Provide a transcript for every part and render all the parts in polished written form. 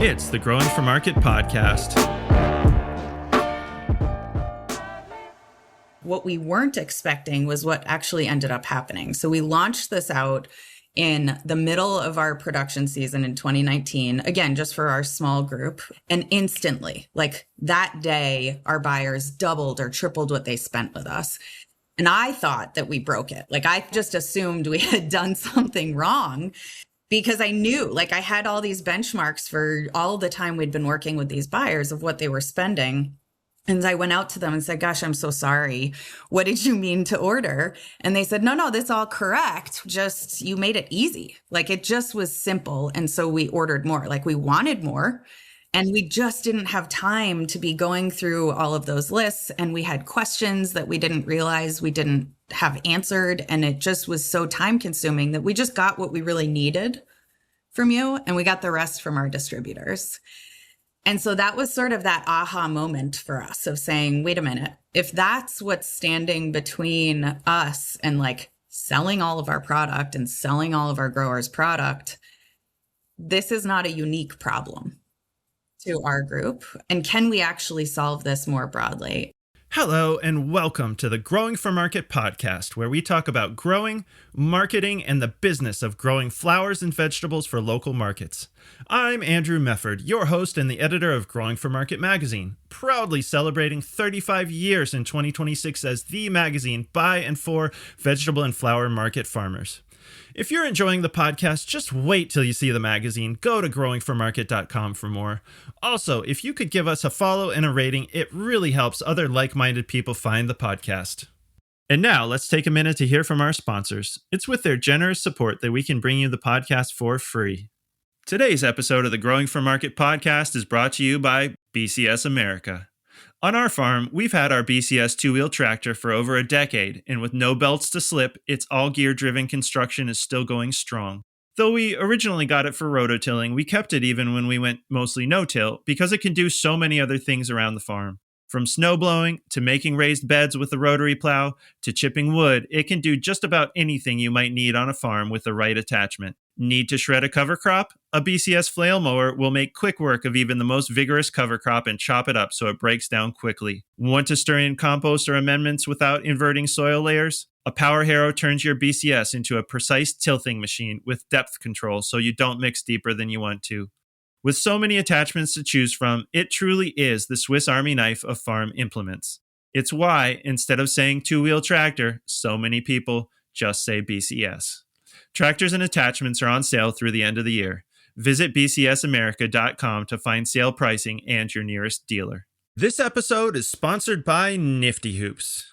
It's the Growing for Market podcast. What we weren't expecting was what actually ended up happening. So we launched this out in the middle of our production season in 2019, again, just for our small group. And instantly, like that day, our buyers doubled or tripled what they spent with us. And I thought that we broke it. Like I just assumed we had done something wrong because I knew, like I had all these benchmarks for all the time we'd been working with these buyers of what they were spending. And I went out to them and said, gosh, I'm so sorry. What did you mean to order? And they said, no, that's all correct. Just you made it easy. Like it just was simple. And so we ordered more, like we wanted more. And we just didn't have time to be going through all of those lists. And we had questions that we didn't realize we didn't have answered. And it just was so time consuming that we just got what we really needed from you. And we got the rest from our distributors. And so that was sort of that aha moment for us of saying, wait a minute, if that's what's standing between us and like selling all of our product and selling all of our growers' product, this is not a unique problem to our group. And can we actually solve this more broadly? Hello, and welcome to the Growing for Market podcast, where we talk about growing, marketing, and the business of growing flowers and vegetables for local markets. I'm Andrew Mefford, your host and the editor of Growing for Market magazine, proudly celebrating 35 years in 2026 as the magazine by and for vegetable and flower market farmers. If you're enjoying the podcast, just wait till you see the magazine. Go to growingformarket.com for more. Also, if you could give us a follow and a rating, it really helps other like-minded people find the podcast. And now, let's take a minute to hear from our sponsors. It's with their generous support that we can bring you the podcast for free. Today's episode of the Growing for Market podcast is brought to you by BCS America. On our farm, we've had our BCS two-wheel tractor for over a decade, and with no belts to slip, its all-gear-driven construction is still going strong. Though we originally got it for rototilling, we kept it even when we went mostly no-till because it can do so many other things around the farm. From snow blowing, to making raised beds with the rotary plow, to chipping wood, it can do just about anything you might need on a farm with the right attachment. Need to shred a cover crop? A BCS flail mower will make quick work of even the most vigorous cover crop and chop it up so it breaks down quickly. Want to stir in compost or amendments without inverting soil layers? A power harrow turns your BCS into a precise tilthing machine with depth control so you don't mix deeper than you want to. With so many attachments to choose from, it truly is the Swiss Army knife of farm implements. It's why, instead of saying two-wheel tractor, so many people just say BCS. Tractors and attachments are on sale through the end of the year. Visit bcsamerica.com to find sale pricing and your nearest dealer. This episode is sponsored by Nifty Hoops.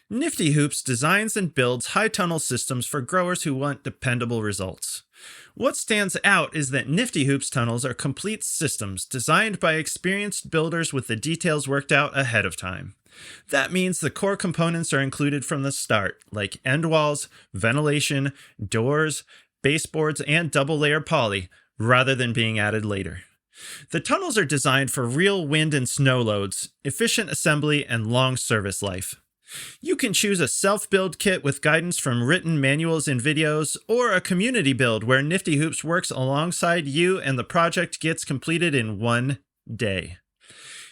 Nifty Hoops designs and builds high tunnel systems for growers who want dependable results. What stands out is that Nifty Hoops tunnels are complete systems designed by experienced builders with the details worked out ahead of time. That means the core components are included from the start, like end walls, ventilation, doors, baseboards, and double-layer poly, rather than being added later. The tunnels are designed for real wind and snow loads, efficient assembly, and long service life. You can choose a self-build kit with guidance from written manuals and videos, or a community build where Nifty Hoops works alongside you and the project gets completed in one day.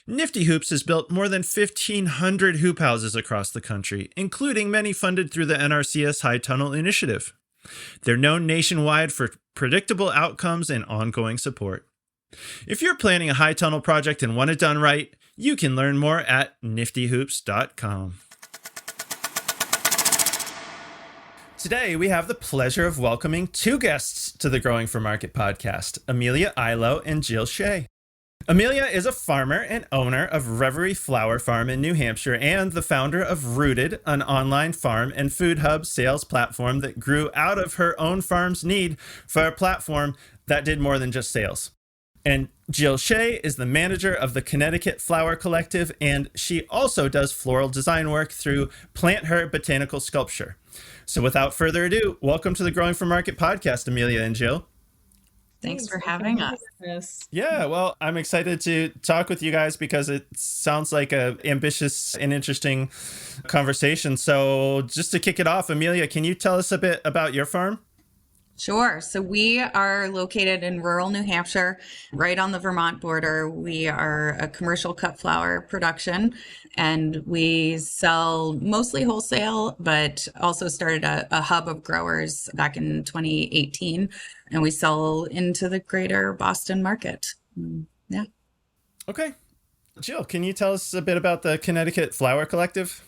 Nifty Hoops has built more than 1,500 hoop houses across the country, including many funded through the NRCS High Tunnel Initiative. They're known nationwide for predictable outcomes and ongoing support. If you're planning a high tunnel project and want it done right, you can learn more at niftyhoops.com. Today, we have the pleasure of welcoming two guests to the Growing for Market podcast, Amelia Ihlo and Shea. Amelia is a farmer and owner of Reverie Flower Farm in New Hampshire and the founder of Rooted, an online farm and food hub sales platform that grew out of her own farm's need for a platform that did more than just sales. And Shea is the manager of the Connecticut Flower Collective, and she also does floral design work through Plant Her Botanical Sculpture. So without further ado, welcome to the Growing for Market podcast, Amelia and Jill. Thanks for having us. Yeah, well, I'm excited to talk with you guys because it sounds like an ambitious and interesting conversation. So just to kick it off, Amelia, can you tell us a bit about your farm? Sure. So we are located in rural New Hampshire, right on the Vermont border. We are a commercial cut flower production, and we sell mostly wholesale, but also started a hub of growers back in 2018, and we sell into the greater Boston market. Yeah. Okay. Jill, can you tell us a bit about the Connecticut Flower Collective?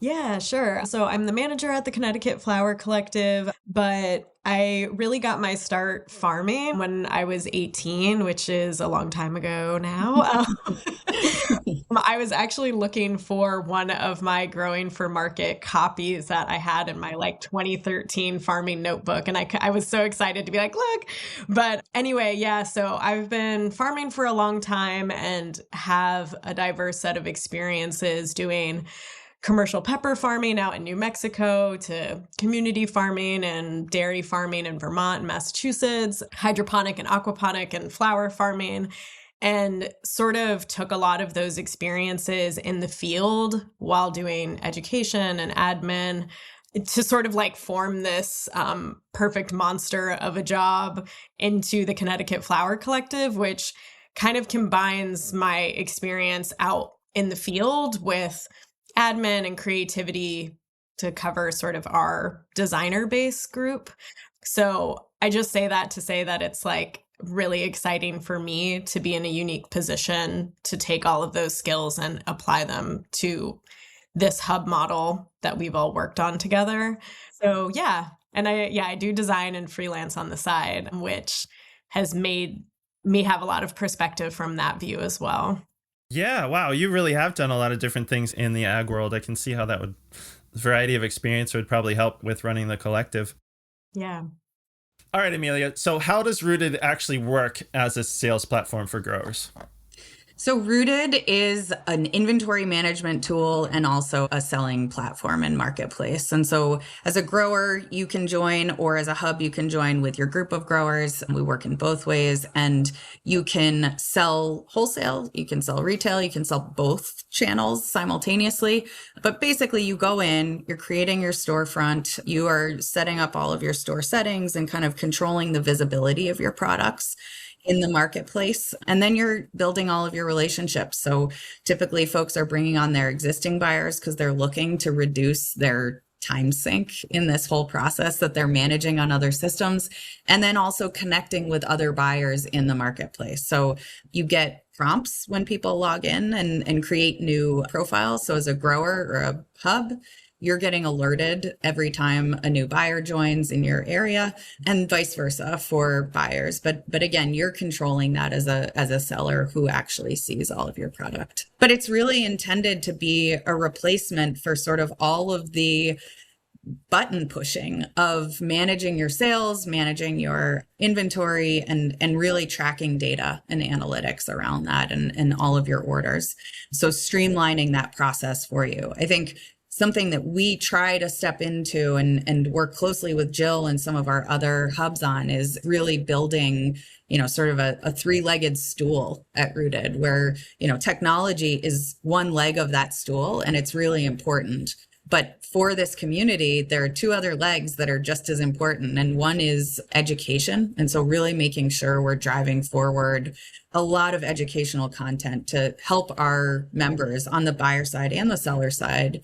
Yeah, sure. So I'm the manager at the Connecticut Flower Collective, but I really got my start farming when I was 18, which is a long time ago now. I was actually looking for one of my growing for market copies that I had in my like 2013 farming notebook. And I was so excited to be like, look. But anyway, yeah, so I've been farming for a long time and have a diverse set of experiences doing commercial pepper farming out in New Mexico to community farming and dairy farming in Vermont and Massachusetts, hydroponic and aquaponic and flower farming, and sort of took a lot of those experiences in the field while doing education and admin to sort of like form this perfect monster of a job into the Connecticut Flower Collective, which kind of combines my experience out in the field with admin and creativity to cover sort of our designer base group. So I just say that to say that it's like really exciting for me to be in a unique position to take all of those skills and apply them to this hub model that we've all worked on together. So yeah, and I do design and freelance on the side, which has made me have a lot of perspective from that view as well. Yeah, wow, you really have done a lot of different things in the ag world. I can see how that would variety of experience would probably help with running the collective. Yeah. All right, Amelia. So how does Rooted actually work as a sales platform for growers? So Rooted is an inventory management tool and also a selling platform and marketplace. And so as a grower, you can join, or as a hub, you can join with your group of growers. We work in both ways, and you can sell wholesale, you can sell retail, you can sell both channels simultaneously. But basically you go in, you're creating your storefront, you are setting up all of your store settings and kind of controlling the visibility of your products in the marketplace. And then you're building all of your relationships. So typically folks are bringing on their existing buyers because they're looking to reduce their time sink in this whole process that they're managing on other systems, and then also connecting with other buyers in the marketplace. So you get prompts when people log in and create new profiles. So as a grower or a hub, you're getting alerted every time a new buyer joins in your area, and vice versa for buyers. But again, you're controlling that as a seller who actually sees all of your product. But it's really intended to be a replacement for sort of all of the button pushing of managing your sales, managing your inventory, and really tracking data and analytics around that and all of your orders. So streamlining that process for you. I think something that we try to step into and work closely with Jill and some of our other hubs on is really building, sort of a three-legged stool at Rooted, where, technology is one leg of that stool, and it's really important. But for this community, there are two other legs that are just as important. And one is education. And so really making sure we're driving forward a lot of educational content to help our members on the buyer side and the seller side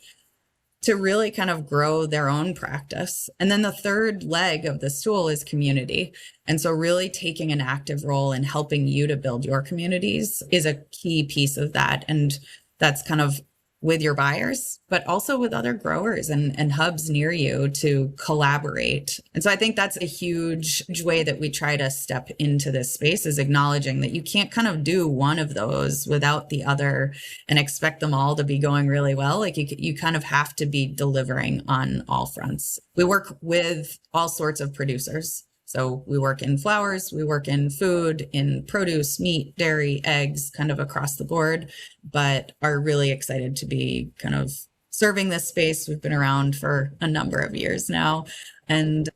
to really kind of grow their own practice. And then the third leg of the stool is community. And so really taking an active role in helping you to build your communities is a key piece of that. And that's kind of with your buyers, but also with other growers and hubs near you to collaborate. And so I think that's a huge way that we try to step into this space, is acknowledging that you can't kind of do one of those without the other and expect them all to be going really well. Like you kind of have to be delivering on all fronts. We work with all sorts of producers. So we work in flowers, we work in food, in produce, meat, dairy, eggs, kind of across the board, but are really excited to be kind of serving this space. We've been around for a number of years now, and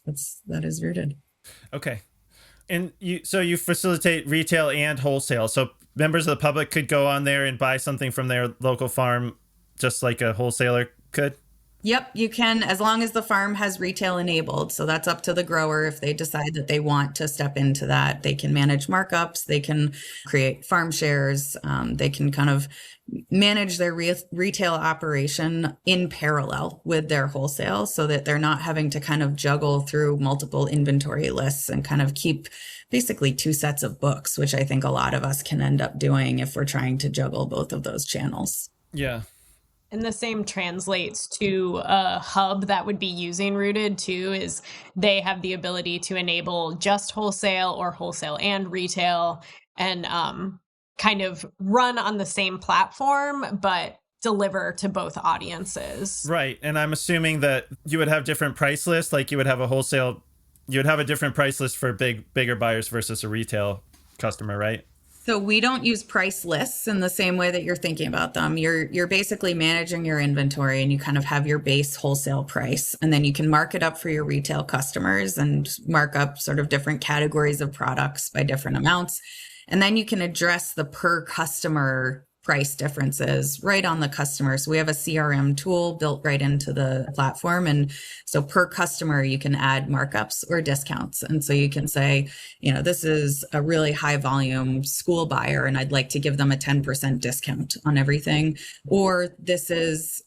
that is Rooted. Okay. And you facilitate retail and wholesale. So members of the public could go on there and buy something from their local farm just like a wholesaler could? Yep, you can, as long as the farm has retail enabled. So that's up to the grower if they decide that they want to step into that. They can manage markups, they can create farm shares, they can kind of manage their retail operation in parallel with their wholesale so that they're not having to kind of juggle through multiple inventory lists and kind of keep basically two sets of books, which I think a lot of us can end up doing if we're trying to juggle both of those channels. Yeah. And the same translates to a hub that would be using Rooted too, is they have the ability to enable just wholesale or wholesale and retail, and kind of run on the same platform, but deliver to both audiences. Right. And I'm assuming that you would have different price lists, like you would have a different price list for bigger buyers versus a retail customer, right? So we don't use price lists in the same way that you're thinking about them. You're basically managing your inventory, and you kind of have your base wholesale price, and then you can mark it up for your retail customers and mark up sort of different categories of products by different amounts. And then you can address the per customer price differences right on the customer. So we have a CRM tool built right into the platform. And so per customer, you can add markups or discounts. And so you can say, this is a really high volume school buyer, and I'd like to give them a 10% discount on everything. Or this is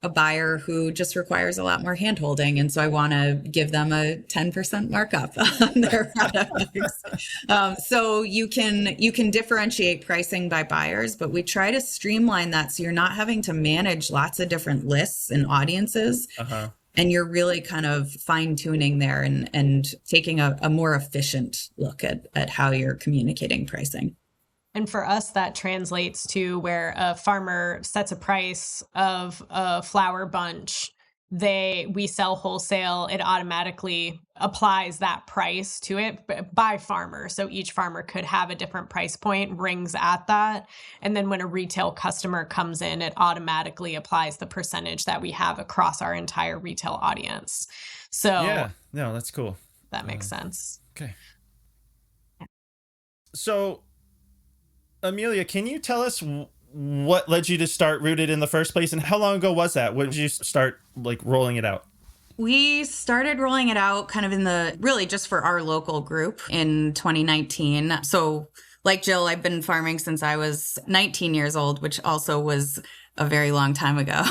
a buyer who just requires a lot more hand holding, and so I want to give them a 10% markup on their products. So you can differentiate pricing by buyers, but we try to streamline that so you're not having to manage lots of different lists and audiences. And you're really kind of fine tuning there and taking a more efficient look at how you're communicating pricing. And for us, that translates to where a farmer sets a price of a flower bunch. We sell wholesale, it automatically applies that price to it by farmer. So each farmer could have a different price point, rings at that. And then when a retail customer comes in, it automatically applies the percentage that we have across our entire retail audience. So yeah, no, that's cool. That makes sense. Okay. So Amelia, can you tell us what led you to start Rooted in the first place, and how long ago was that? When did you start rolling it out? We started rolling it out kind of really just for our local group in 2019. So like Jill, I've been farming since I was 19 years old, which also was a very long time ago,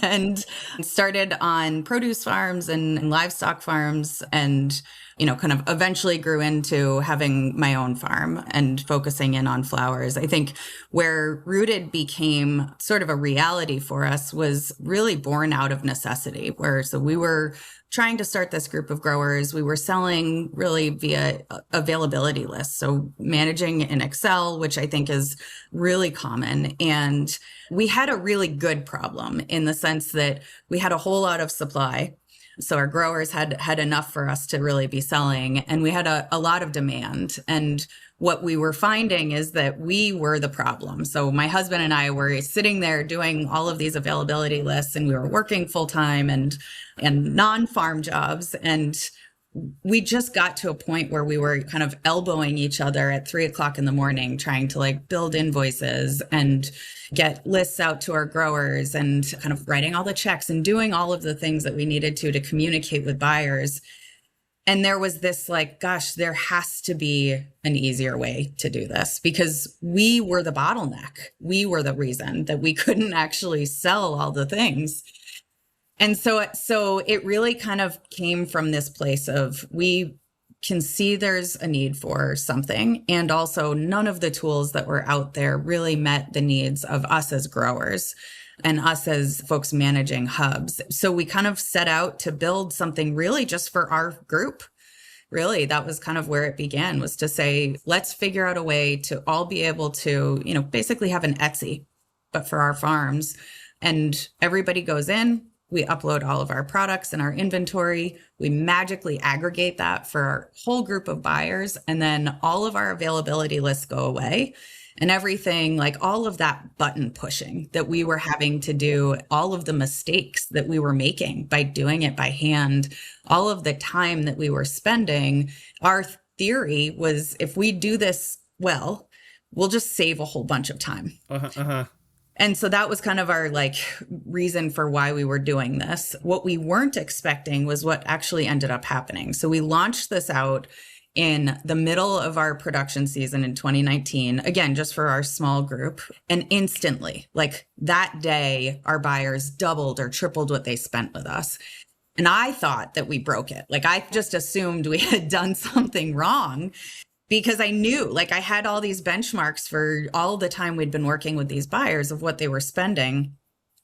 and started on produce farms and livestock farms, and kind of eventually grew into having my own farm and focusing in on flowers. I think where Rooted became sort of a reality for us was really born out of necessity, so we were trying to start this group of growers. We were selling really via availability lists. So managing in Excel, which I think is really common. And we had a really good problem in the sense that we had a whole lot of supply. So our growers had enough for us to really be selling, and we had a lot of demand. And what we were finding is that we were the problem. So my husband and I were sitting there doing all of these availability lists, and we were working full time and non-farm jobs. And we just got to a point where we were kind of elbowing each other at 3:00 in the morning, trying to build invoices and get lists out to our growers and kind of writing all the checks and doing all of the things that we needed to communicate with buyers. And there was this gosh, there has to be an easier way to do this, because we were the bottleneck. We were the reason that we couldn't actually sell all the things. And so it really kind of came from this place of, we can see there's a need for something, and also none of the tools that were out there really met the needs of us as growers and us as folks managing hubs. So we kind of set out to build something really just for our group. Really, that was kind of where it began, was to say, let's figure out a way to all be able to, basically have an Etsy, but for our farms. And everybody goes in, we upload all of our products and our inventory. We magically aggregate that for our whole group of buyers. And then all of our availability lists go away. And everything, all of that button pushing that we were having to do, all of the mistakes that we were making by doing it by hand, all of the time that we were spending, our theory was, if we do this well, we'll just save a whole bunch of time. And so that was kind of our reason for why we were doing this. What we weren't expecting was what actually ended up happening. So we launched this out in the middle of our production season in 2019, again, just for our small group. And instantly, that day, our buyers doubled or tripled what they spent with us. And I thought that we broke it. I just assumed we had done something wrong, because I knew, I had all these benchmarks for all the time we'd been working with these buyers of what they were spending.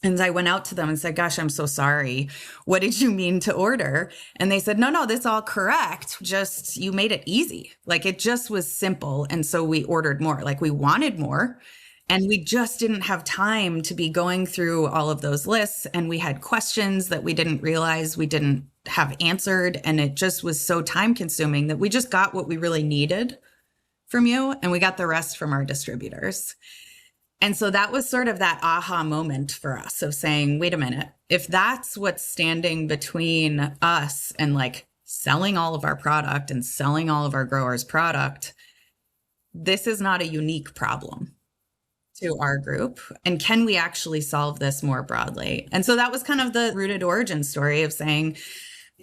And I went out to them and said, gosh, I'm so sorry. What did you mean to order? And they said, no, that's all correct. Just, you made it easy. It just was simple. And so we ordered more. We wanted more. And we just didn't have time to be going through all of those lists. And we had questions that we didn't realize we didn't have answered. And it just was so time consuming that we just got what we really needed from you. And we got the rest from our distributors. And so that was sort of that aha moment for us of saying, wait a minute, if that's what's standing between us and selling all of our product and selling all of our growers' product, this is not a unique problem to our group. And can we actually solve this more broadly? And so that was kind of the rooted origin story of saying,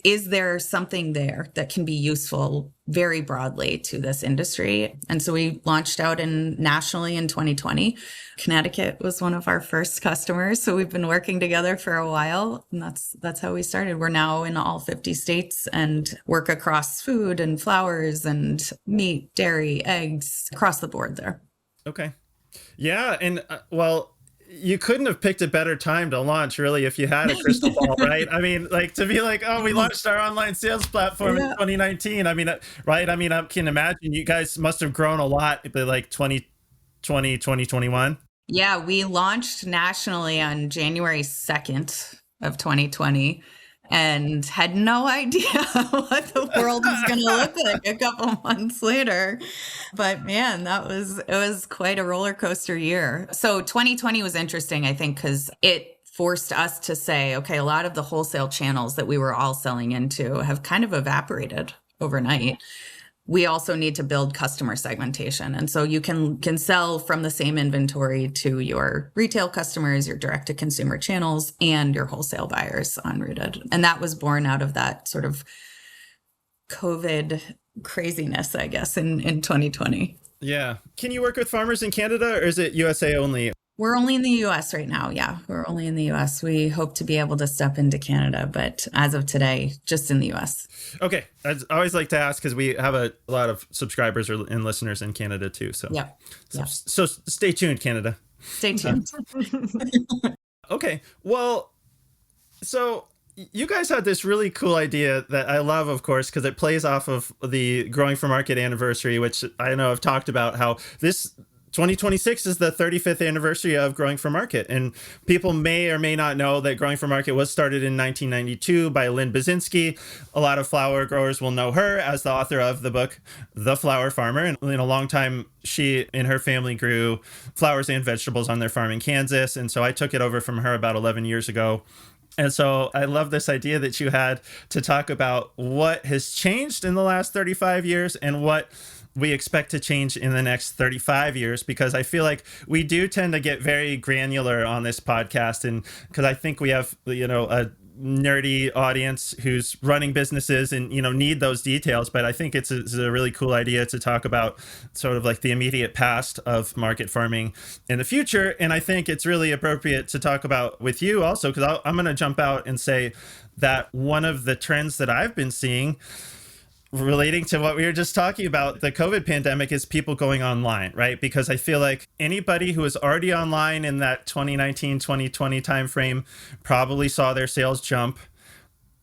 is there something there that can be useful very broadly to this industry? And so we launched out nationally in 2020. Connecticut was one of our first customers. So we've been working together for a while. And that's how we started. We're now in all 50 states and work across food and flowers and meat, dairy, eggs, across the board there. Okay. Yeah. And well, you couldn't have picked a better time to launch, really, if you had a crystal ball, right? I mean, to be oh, we launched our online sales platform in 2019. I mean, right? I mean, I can imagine you guys must have grown a lot, but 2020, 2021. Yeah, we launched nationally on January 2nd of 2020 and had no idea what the world was going to look like a couple months later. But man, it was quite a roller coaster year. So 2020 was interesting, I think, because it forced us to say, okay, a lot of the wholesale channels that we were all selling into have kind of evaporated overnight. We also need to build customer segmentation. And so you can sell from the same inventory to your retail customers, your direct to consumer channels, and your wholesale buyers on Rooted. And that was born out of that sort of COVID craziness, I guess, in 2020. Yeah. Can you work with farmers in Canada, or is it USA only? We're only in the US right now. Yeah, we're only in the US. We hope to be able to step into Canada, but as of today, just in the US. Okay. I always like to ask because we have a lot of subscribers and listeners in Canada too. So, yeah. So stay tuned, Canada. Stay tuned. Okay. Well, so you guys had this really cool idea that I love, of course, because it plays off of the Growing for Market anniversary, which I know I've talked about how this 2026 is the 35th anniversary of Growing for Market. And people may or may not know that Growing for Market was started in 1992 by Lynn Basinski. A lot of flower growers will know her as the author of the book, The Flower Farmer. And in a long time, she and her family grew flowers and vegetables on their farm in Kansas. And so I took it over from her about 11 years ago. And so I love this idea that you had to talk about what has changed in the last 35 years and what we expect to change in the next 35 years, because I feel like we do tend to get very granular on this podcast. And because I think we have, a nerdy audience who's running businesses and, need those details. But I think it's a really cool idea to talk about sort of the immediate past of market farming in the future. And I think it's really appropriate to talk about with you also, because I'm going to jump out and say that one of the trends that I've been seeing relating to what we were just talking about, the COVID pandemic, is people going online, right? Because I feel like anybody who was already online in that 2019, 2020 timeframe probably saw their sales jump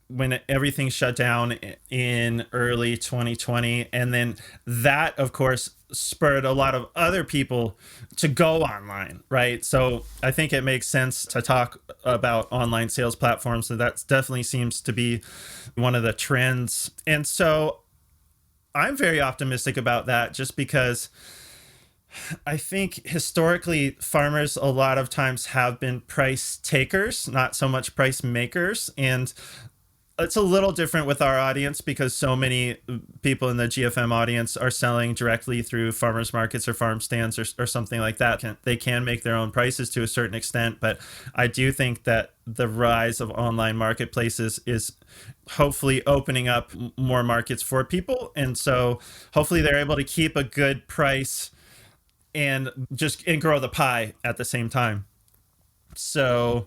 when everything shut down in early 2020. And then that, of course, spurred a lot of other people to go online, right? So I think it makes sense to talk about online sales platforms. So that definitely seems to be one of the trends. And so I'm very optimistic about that, just because I think historically farmers a lot of times have been price takers, not so much price makers. And it's a little different with our audience because so many people in the GFM audience are selling directly through farmers markets or farm stands or something like that. They can make their own prices to a certain extent, but I do think that the rise of online marketplaces is hopefully opening up more markets for people. And so hopefully they're able to keep a good price and grow the pie at the same time. So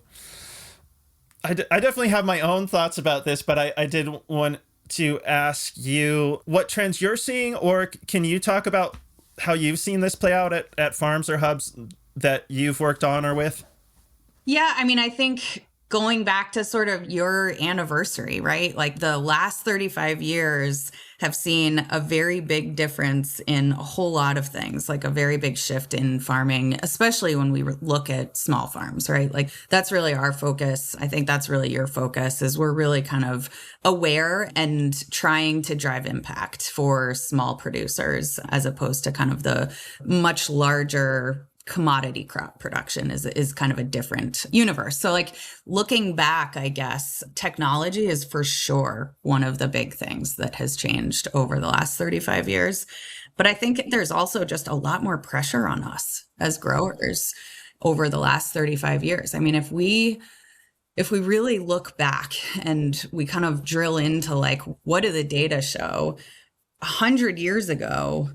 I definitely have my own thoughts about this, but I did want to ask you what trends you're seeing, or can you talk about how you've seen this play out at farms or hubs that you've worked on or with? Yeah, I mean, I think going back to sort of your anniversary, right? Like the last 35 years have seen a very big difference in a whole lot of things, like a very big shift in farming, especially when we look at small farms, right? Like that's really our focus. I think that's really your focus, is we're really kind of aware and trying to drive impact for small producers as opposed to kind of the much larger commodity crop production is kind of a different universe. So like looking back, I guess technology is for sure one of the big things that has changed over the last 35 years. But I think there's also just a lot more pressure on us as growers over the last 35 years. I mean, if we really look back and we kind of drill into like, what do the data show? 100 years ago,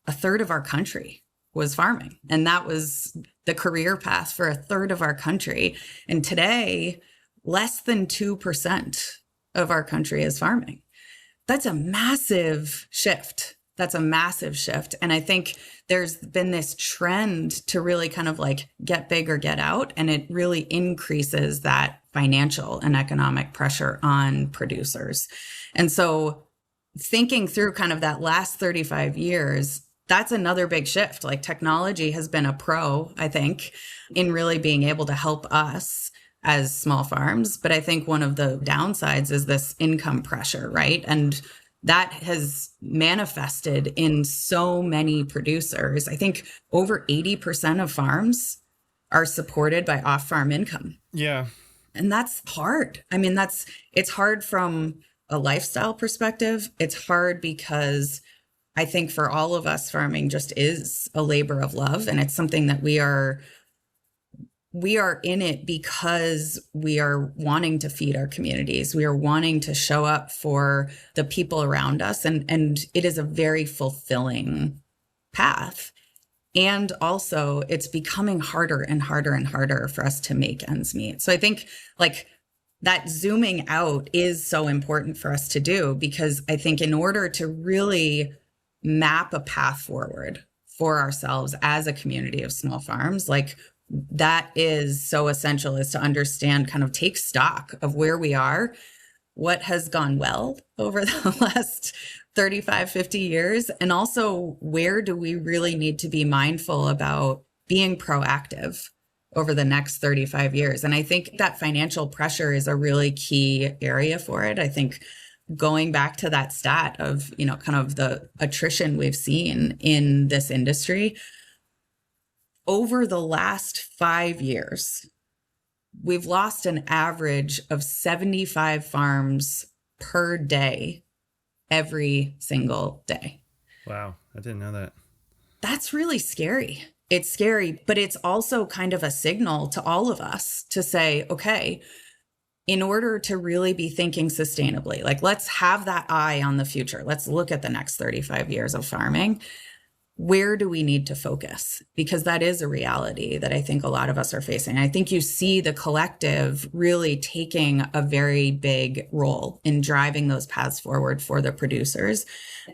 a third of our country was farming. And that was the career path for a third of our country. And today, less than 2% of our country is farming. That's a massive shift. That's a massive shift. And I think there's been this trend to really kind of like get big or get out. And it really increases that financial and economic pressure on producers. And so thinking through kind of that last 35 years, that's another big shift. Like technology has been a pro, I think, in really being able to help us as small farms. But I think one of the downsides is this income pressure, right? And that has manifested in so many producers. I think over 80% of farms are supported by off-farm income. Yeah. And that's hard. I mean, it's hard from a lifestyle perspective. It's hard because I think for all of us, farming just is a labor of love. And it's something that we are in it because we are wanting to feed our communities. We are wanting to show up for the people around us. And it is a very fulfilling path. And also it's becoming harder and harder and harder for us to make ends meet. So I think like that zooming out is so important for us to do, because I think in order to really map a path forward for ourselves as a community of small farms, like that is so essential, is to understand, kind of take stock of where we are, what has gone well over the last 35, 50 years, and also where do we really need to be mindful about being proactive over the next 35 years. And I think that financial pressure is a really key area for it. I think going back to that stat of, kind of the attrition we've seen in this industry over the last 5 years, we've lost an average of 75 farms per day, every single day. Wow. I didn't know that. That's really scary. It's scary, but it's also kind of a signal to all of us to say, okay, in order to really be thinking sustainably, like let's have that eye on the future. Let's look at the next 35 years of farming. Where do we need to focus? Because that is a reality that I think a lot of us are facing. I think you see the collective really taking a very big role in driving those paths forward for the producers.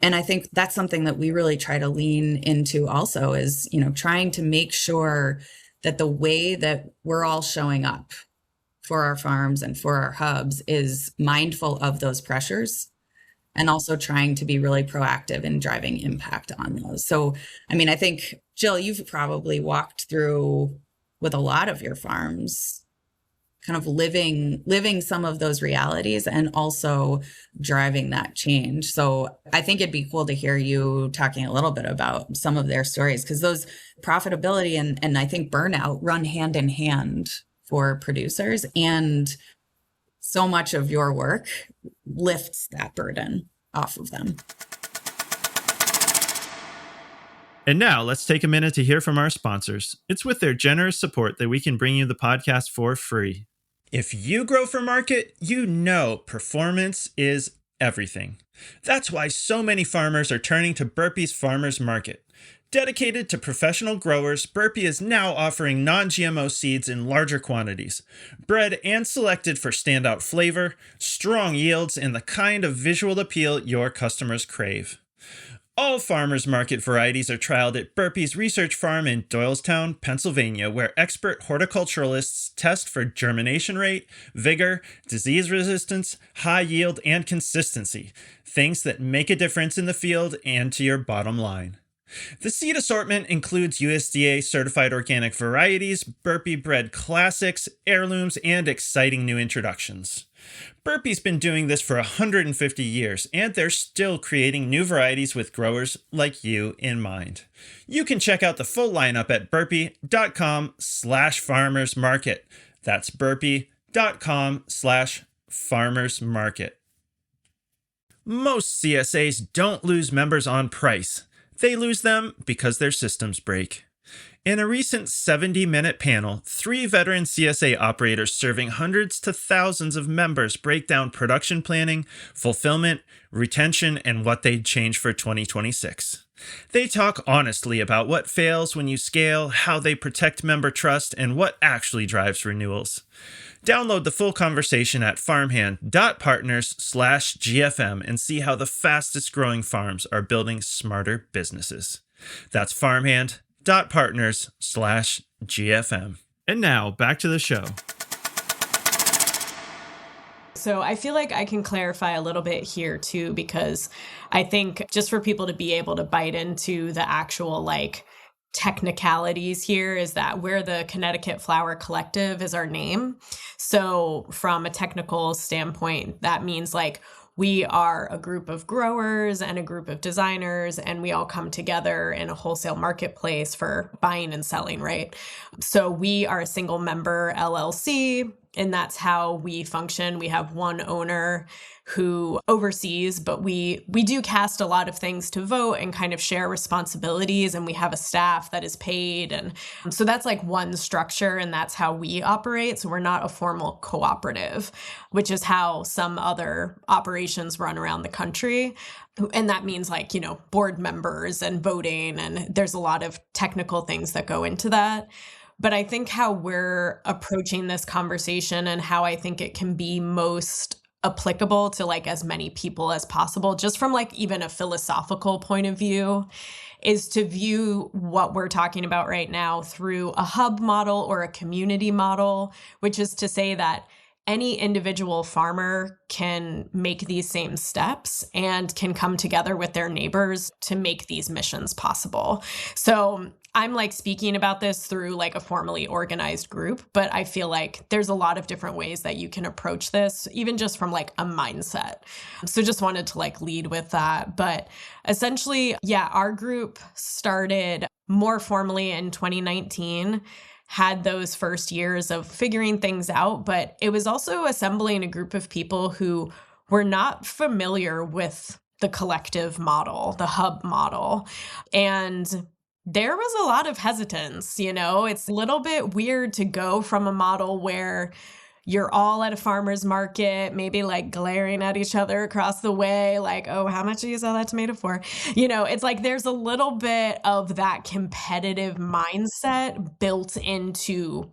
And I think that's something that we really try to lean into also, is, trying to make sure that the way that we're all showing up for our farms and for our hubs is mindful of those pressures, and also trying to be really proactive in driving impact on those. So, I mean, I think, Jill, you've probably walked through with a lot of your farms, kind of living some of those realities and also driving that change. So I think it'd be cool to hear you talking a little bit about some of their stories, because those profitability and I think burnout run hand in hand for producers and so much of your work lifts that burden off of them. And now let's take a minute to hear from our sponsors. It's with their generous support that we can bring you the podcast for free. If you grow for market, you know performance is everything. That's why so many farmers are turning to Burpee's Farmers Market. Dedicated to professional growers, Burpee is now offering non-GMO seeds in larger quantities, bred and selected for standout flavor, strong yields, and the kind of visual appeal your customers crave. All farmers market varieties are trialed at Burpee's Research Farm in Doylestown, Pennsylvania, where expert horticulturalists test for germination rate, vigor, disease resistance, high yield, and consistency, things that make a difference in the field and to your bottom line. The seed assortment includes USDA certified organic varieties, Burpee bred classics, heirlooms, and exciting new introductions. Burpee's been doing this for 150 years, and they're still creating new varieties with growers like you in mind. You can check out the full lineup at burpee.com/farmersmarket. That's burpee.com/farmersmarket. Most CSAs don't lose members on price. They lose them because their systems break. In a recent 70-minute panel, 3 veteran CSA operators serving hundreds to thousands of members break down production planning, fulfillment, retention, and what they'd change for 2026. They talk honestly about what fails when you scale, how they protect member trust, and what actually drives renewals. Download the full conversation at farmhand.partners/GFM and see how the fastest growing farms are building smarter businesses. That's farmhand.partners/GFM. And now back to the show. So I feel like I can clarify a little bit here too, because I think just for people to be able to bite into the actual technicalities here is that we're the Connecticut Flower Collective is our name. So from a technical standpoint, that means we are a group of growers and a group of designers, and we all come together in a wholesale marketplace for buying and selling, right? So we are a single member LLC, and that's how we function. We have one owner who oversees, but we do cast a lot of things to vote and kind of share responsibilities, and we have a staff that is paid. And so that's one structure, and that's how we operate. So we're not a formal cooperative, which is how some other operations run around the country. And that means board members and voting, and there's a lot of technical things that go into that. But I think how we're approaching this conversation and how I think it can be most applicable to as many people as possible, just from even a philosophical point of view, is to view what we're talking about right now through a hub model or a community model, which is to say that any individual farmer can make these same steps and can come together with their neighbors to make these missions possible. So I'm speaking about this through a formally organized group, but I feel there's a lot of different ways that you can approach this, even just from a mindset. So just wanted to lead with that. But essentially, our group started more formally in 2019, had those first years of figuring things out, but it was also assembling a group of people who were not familiar with the collective model, the hub model. And there was a lot of hesitance, it's a little bit weird to go from a model where you're all at a farmer's market, maybe glaring at each other across the way, oh, how much do you sell that tomato for? It's there's a little bit of that competitive mindset built into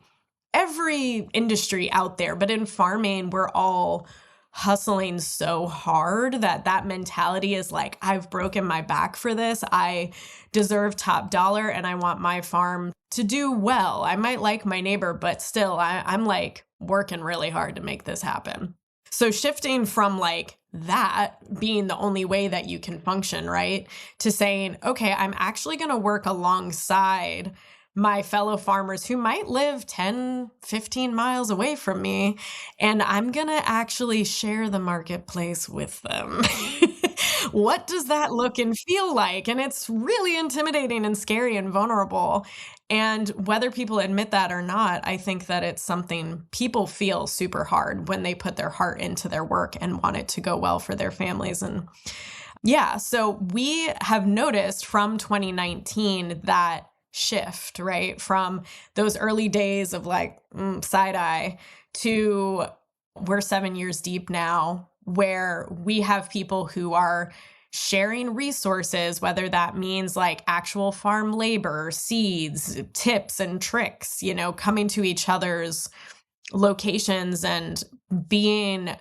every industry out there. But in farming, we're all hustling so hard that mentality is I've broken my back for this. I deserve top dollar and I want my farm to do well. I might like my neighbor, but still I'm working really hard to make this happen. So shifting from that being the only way that you can function, right, to saying, okay, I'm actually going to work alongside my fellow farmers who might live 10, 15 miles away from me, and I'm going to actually share the marketplace with them. what does that look and feel like? And it's really intimidating and scary and vulnerable. And whether people admit that or not, I think that it's something people feel super hard when they put their heart into their work and want it to go well for their families. And yeah, so we have noticed from 2019 that shift, right? From those early days of like side eye to we're 7 years deep now, where we have people who are sharing resources, whether that means like actual farm labor, seeds, tips and tricks, coming to each other's locations and being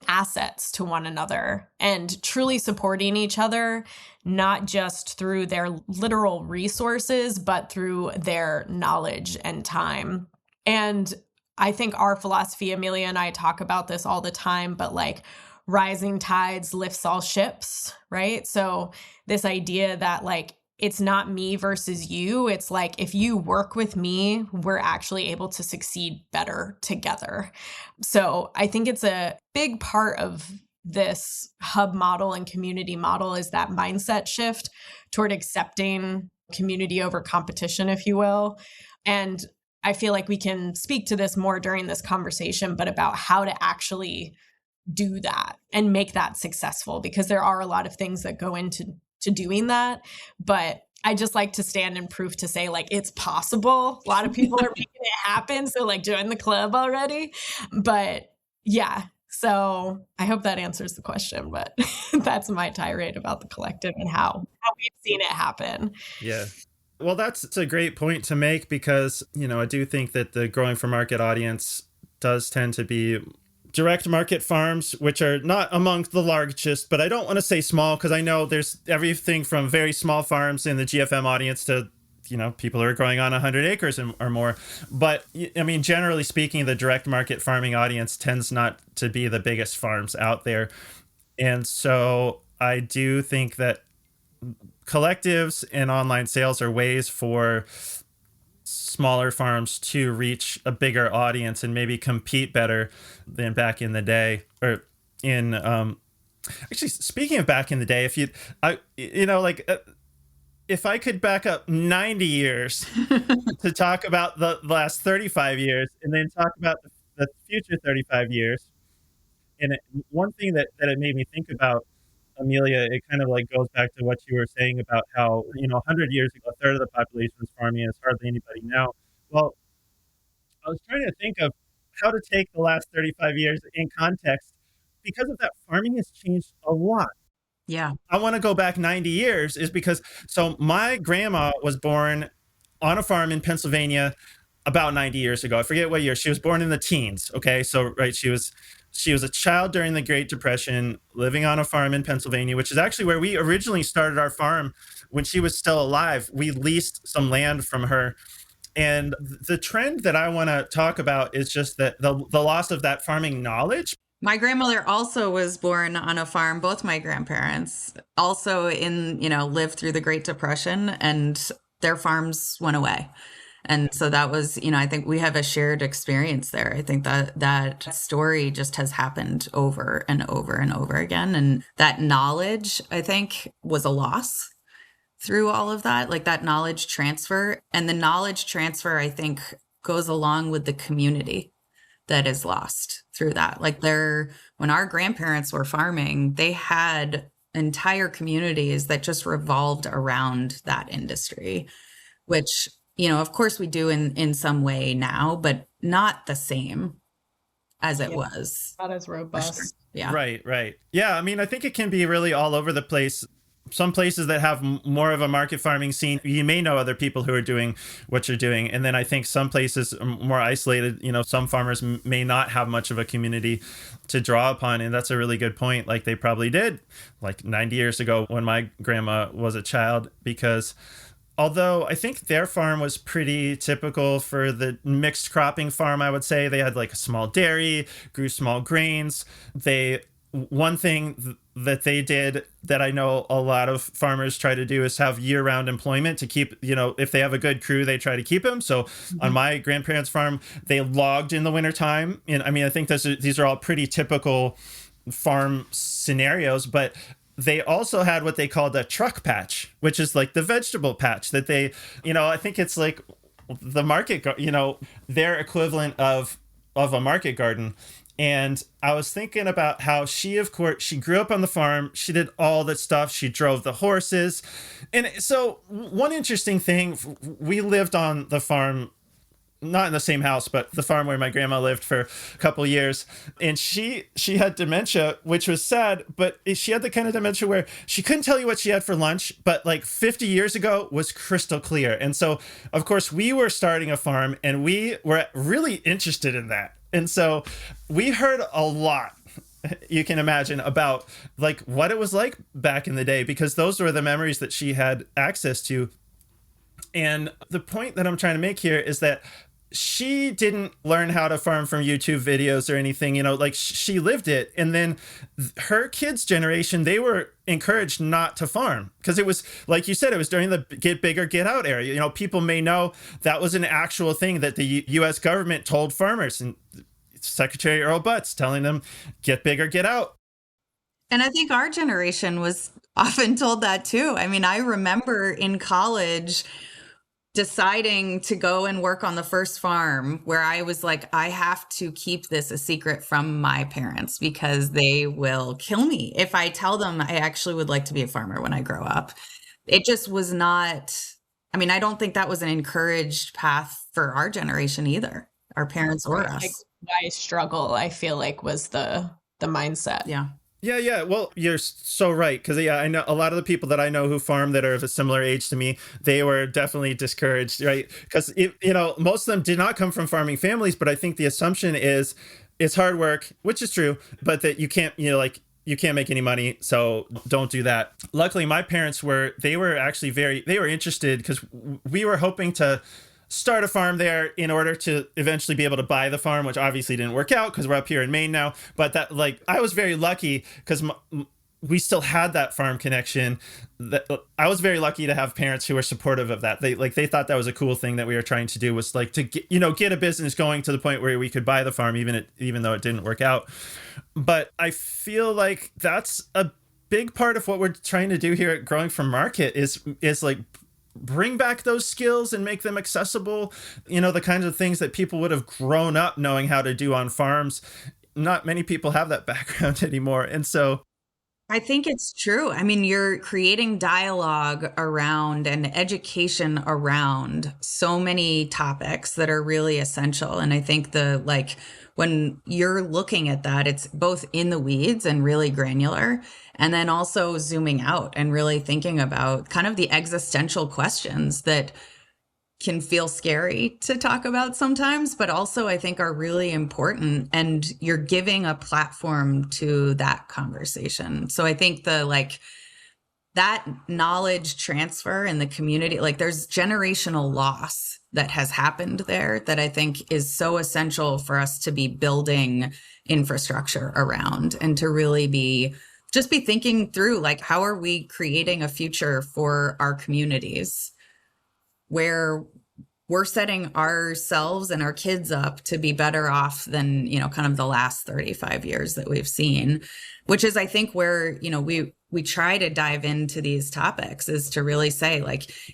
assets to one another and truly supporting each other, not just through their literal resources, but through their knowledge and time. And I think our philosophy, Amelia and I talk about this all the time, but like rising tides lifts all ships, right? So this idea that like, it's not me versus you. It's like, if you work with me, we're actually able to succeed better together. So I think it's a big part of this hub model and community model is that mindset shift toward accepting community over competition, if you will. And I feel like we can speak to this more during this conversation, but about how to actually do that and make that successful, because there are a lot of things that go into doing that. But I just like to stand in proof to say like, it's possible. A lot of people are making it happen. So like join the club already. But yeah, so I hope that answers the question, but that's my tirade about the collective and how we've seen it happen. Yeah. Well, that's a great point to make because, I do think that the growing for market audience does tend to be direct market farms, which are not among the largest, but I don't want to say small because I know there's everything from very small farms in the GFM audience to, people who are growing on 100 acres or more. But I mean, generally speaking, the direct market farming audience tends not to be the biggest farms out there. And so I do think that collectives and online sales are ways for smaller farms to reach a bigger audience and maybe compete better than back in the day. Or in actually, speaking of back in the day, if I could back up 90 years to talk about the last 35 years and then talk about the future 35 years. And one thing that it made me think about, Amelia, it kind of like goes back to what you were saying about how, 100 years ago, a third of the population was farming and it's hardly anybody now. Well, I was trying to think of how to take the last 35 years in context. Because of that, farming has changed a lot. Yeah. I want to go back 90 years is because, so my grandma was born on a farm in Pennsylvania about 90 years ago. I forget what year. She was born in the teens. Okay. So, right. She was a child during the Great Depression, living on a farm in Pennsylvania, which is actually where we originally started our farm when she was still alive. We leased some land from her. And the trend that I want to talk about is just that the loss of that farming knowledge. My grandmother also was born on a farm. Both my grandparents also lived through the Great Depression, and their farms went away. And so that was, I think we have a shared experience there. I think that story just has happened over and over and over again. And that knowledge, I think, was a loss through all of that, like that knowledge transfer. And the knowledge transfer, I think, goes along with the community that is lost through that. Like when our grandparents were farming, they had entire communities that just revolved around that industry, which, of course we do in some way now, but not the same as it was. Not as robust. Sure. Yeah. Right. Yeah. I mean, I think it can be really all over the place. Some places that have more of a market farming scene, you may know other people who are doing what you're doing. And then I think some places are more isolated, some farmers may not have much of a community to draw upon. And that's a really good point. Like they probably did like 90 years ago when my grandma was a child, because although I think their farm was pretty typical for the mixed cropping farm, I would say they had like a small dairy, grew small grains. One thing that they did that I know a lot of farmers try to do is have year-round employment to keep, if they have a good crew, they try to keep them. So on my grandparents' farm, they logged in the wintertime. And I mean, I think these are all pretty typical farm scenarios, but they also had what they called a truck patch, which is like the vegetable patch that they, I think it's like the market, their equivalent of a market garden. And I was thinking about how of course, she grew up on the farm. She did all that stuff. She drove the horses. And so one interesting thing, we lived on the farm, not in the same house, but the farm where my grandma lived for a couple of years. And she had dementia, which was sad, but she had the kind of dementia where she couldn't tell you what she had for lunch, but like 50 years ago was crystal clear. And so, of course, we were starting a farm and we were really interested in that. And so we heard a lot, you can imagine, about like what it was like back in the day, because those were the memories that she had access to. And the point that I'm trying to make here is that she didn't learn how to farm from YouTube videos or anything, like she lived it. And then her kids' generation, they were encouraged not to farm because it was, like you said, it was during the get bigger, get out area. People may know that was an actual thing that the US government told farmers, and Secretary Earl Butz telling them, get bigger, get out. And I think our generation was often told that too. I mean, I remember in college deciding to go and work on the first farm where I was like, I have to keep this a secret from my parents because they will kill me if I tell them I actually would like to be a farmer when I grow up. It just was not, I mean, I don't think that was an encouraged path for our generation either, our parents or us. Like, why struggle, I feel like, was the mindset. Yeah. Yeah. Well, you're so right. Because, I know a lot of the people that I know who farm that are of a similar age to me, they were definitely discouraged, right? Because, most of them did not come from farming families. But I think the assumption is it's hard work, which is true, but that you can't, you can't make any money. So don't do that. Luckily, my parents were actually they were interested because we were hoping to start a farm there in order to eventually be able to buy the farm, which obviously didn't work out because we're up here in Maine now. But that, I was very lucky because we still had that farm connection. That I was very lucky to have parents who were supportive of that. They thought that was a cool thing that we were trying to do, was to get a business going to the point where we could buy the farm, even though it didn't work out. But I feel like that's a big part of what we're trying to do here at Growing from Market is like bring back those skills and make them accessible, the kinds of things that people would have grown up knowing how to do on farms. Not many people have that background anymore. And so I think it's true. I mean, you're creating dialogue around and education around so many topics that are really essential. And I think when you're looking at that, it's both in the weeds and really granular, and then also zooming out and really thinking about kind of the existential questions that can feel scary to talk about sometimes, but also I think are really important. And you're giving a platform to that conversation. So I think that knowledge transfer in the community, there's generational loss that has happened there that I think is so essential for us to be building infrastructure around and to really be thinking through, how are we creating a future for our communities where we're setting ourselves and our kids up to be better off than, kind of the last 35 years that we've seen, which is, I think, where, we try to dive into these topics is to really say,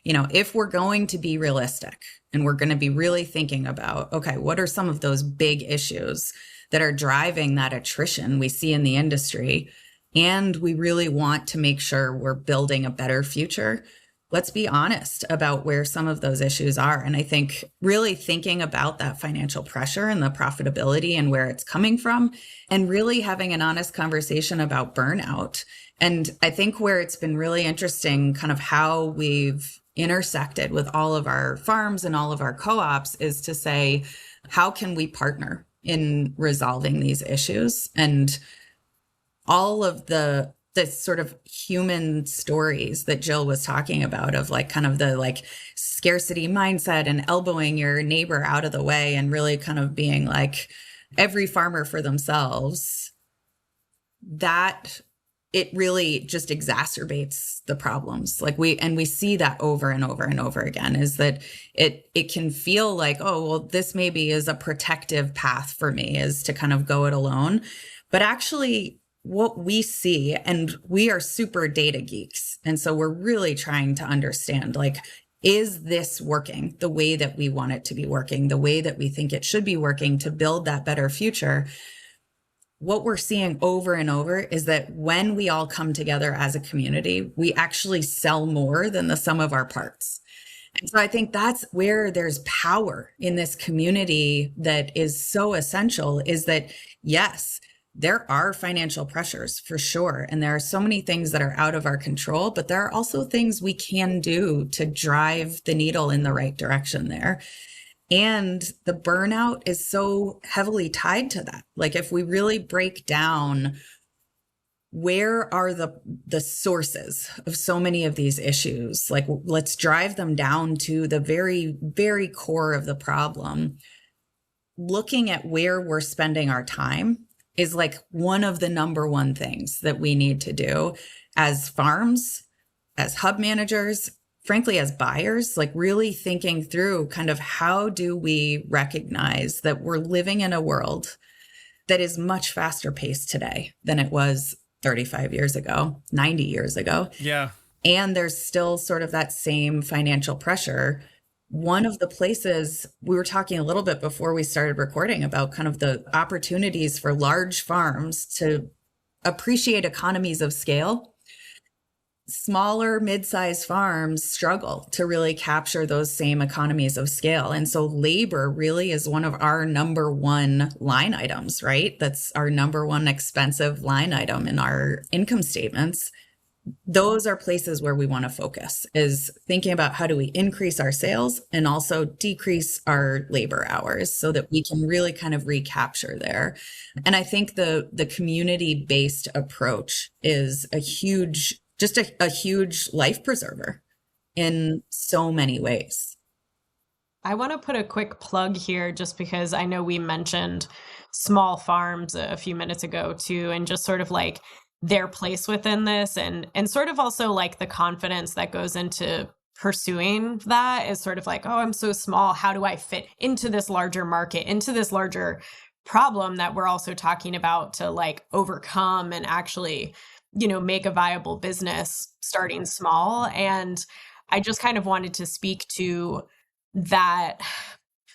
if we're going to be realistic and we're going to be really thinking about, okay, what are some of those big issues that are driving that attrition we see in the industry? And we really want to make sure we're building a better future. Let's be honest about where some of those issues are. And I think really thinking about that financial pressure and the profitability and where it's coming from, and really having an honest conversation about burnout. And I think where it's been really interesting, kind of how we've intersected with all of our farms and all of our co-ops, is to say, how can we partner in resolving these issues? And all of the sort of human stories that Jill was talking about of kind of the scarcity mindset and elbowing your neighbor out of the way and really kind of being every farmer for themselves, that it really just exacerbates the problems. We see that over and over and over again, is that it can feel like, oh, well, this maybe is a protective path for me, is to kind of go it alone. But actually, what we see, and we are super data geeks. And so we're really trying to understand, like, is this working the way that we want it to be working, the way that we think it should be working to build that better future? What we're seeing over and over is that when we all come together as a community, we actually sell more than the sum of our parts. And so I think that's where there's power in this community that is so essential, is that, yes, there are financial pressures for sure. And there are so many things that are out of our control, but there are also things we can do to drive the needle in the right direction there. And the burnout is so heavily tied to that. Like, if we really break down where are the sources of so many of these issues, like, let's drive them down to the very, very core of the problem. Looking at where we're spending our time is like one of the number one things that we need to do as farms, as hub managers, frankly, as buyers, like really thinking through kind of how do we recognize that we're living in a world that is much faster paced today than it was 35 years ago, 90 years ago. Yeah. And there's still sort of that same financial pressure. One of the places we were talking a little bit before we started recording about kind of the opportunities for large farms to appreciate economies of scale. Smaller, mid-sized farms struggle to really capture those same economies of scale. And so labor really is one of our number one line items, right? That's our number one expensive line item in our income statements. Those are places where we want to focus, is thinking about how do we increase our sales and also decrease our labor hours so that we can really kind of recapture there. And I think the community-based approach is a huge life preserver in so many ways. I want to put a quick plug here just because I know we mentioned small farms a few minutes ago too, and just sort of like their place within this and sort of also like the confidence that goes into pursuing that is sort of like, oh, I'm so small. How do I fit into this larger market, into this larger problem that we're also talking about to like overcome and actually, you know, make a viable business starting small. And I just kind of wanted to speak to that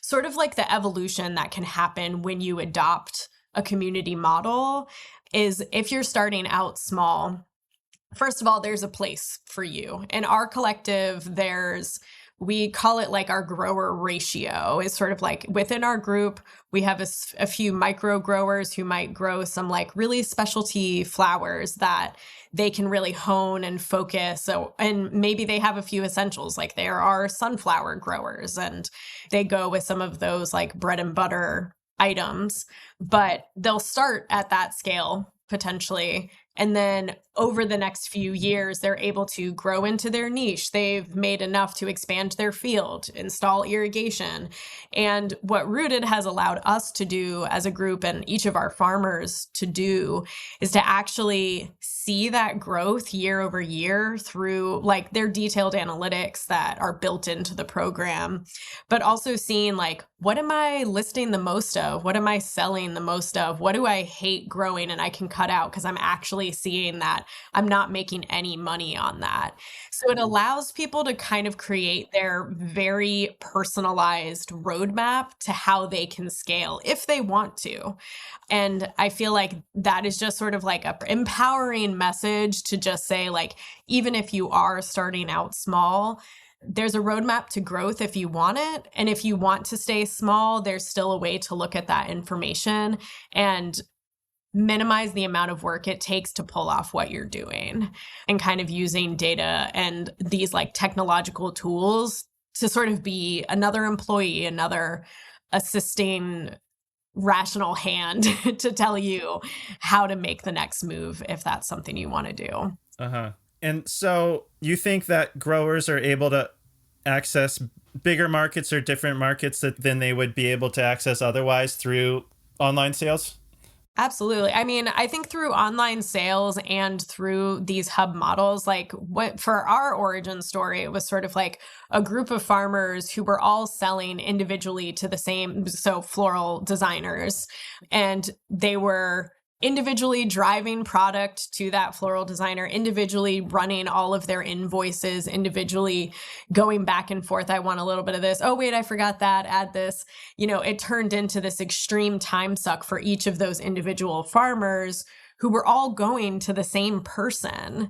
sort of like the evolution that can happen when you adopt a community model. Is if you're starting out small, first of all, there's a place for you. In our collective, we call it like our grower ratio. Is sort of like within our group, we have a few micro growers who might grow some like really specialty flowers that they can really hone and focus. So, and maybe they have a few essentials, like there are sunflower growers and they go with some of those like bread and butter items, but they'll start at that scale potentially. And then over the next few years, they're able to grow into their niche. They've made enough to expand their field, install irrigation. And what Rooted has allowed us to do as a group and each of our farmers to do is to actually see that growth year over year through like their detailed analytics that are built into the program, but also seeing like, what am I listing the most of? What am I selling the most of? What do I hate growing and I can cut out because I'm actually seeing that I'm not making any money on that. So it allows people to kind of create their very personalized roadmap to how they can scale if they want to. And I feel like that is just sort of like a empowering message to just say, like, even if you are starting out small, there's a roadmap to growth if you want it. And if you want to stay small, there's still a way to look at that information and minimize the amount of work it takes to pull off what you're doing, and kind of using data and these like technological tools to sort of be another employee, another assisting rational hand to tell you how to make the next move if that's something you want to do. Uh-huh. And so you think that growers are able to access bigger markets or different markets than they would be able to access otherwise through online sales? Absolutely. I mean, I think through online sales and through these hub models, like what for our origin story, it was sort of like a group of farmers who were all selling individually to the same, so floral designers, and they were individually driving product to that floral designer, individually running all of their invoices, individually going back and forth. I want a little bit of this. Oh, wait, I forgot that. Add this. It turned into this extreme time suck for each of those individual farmers who were all going to the same person.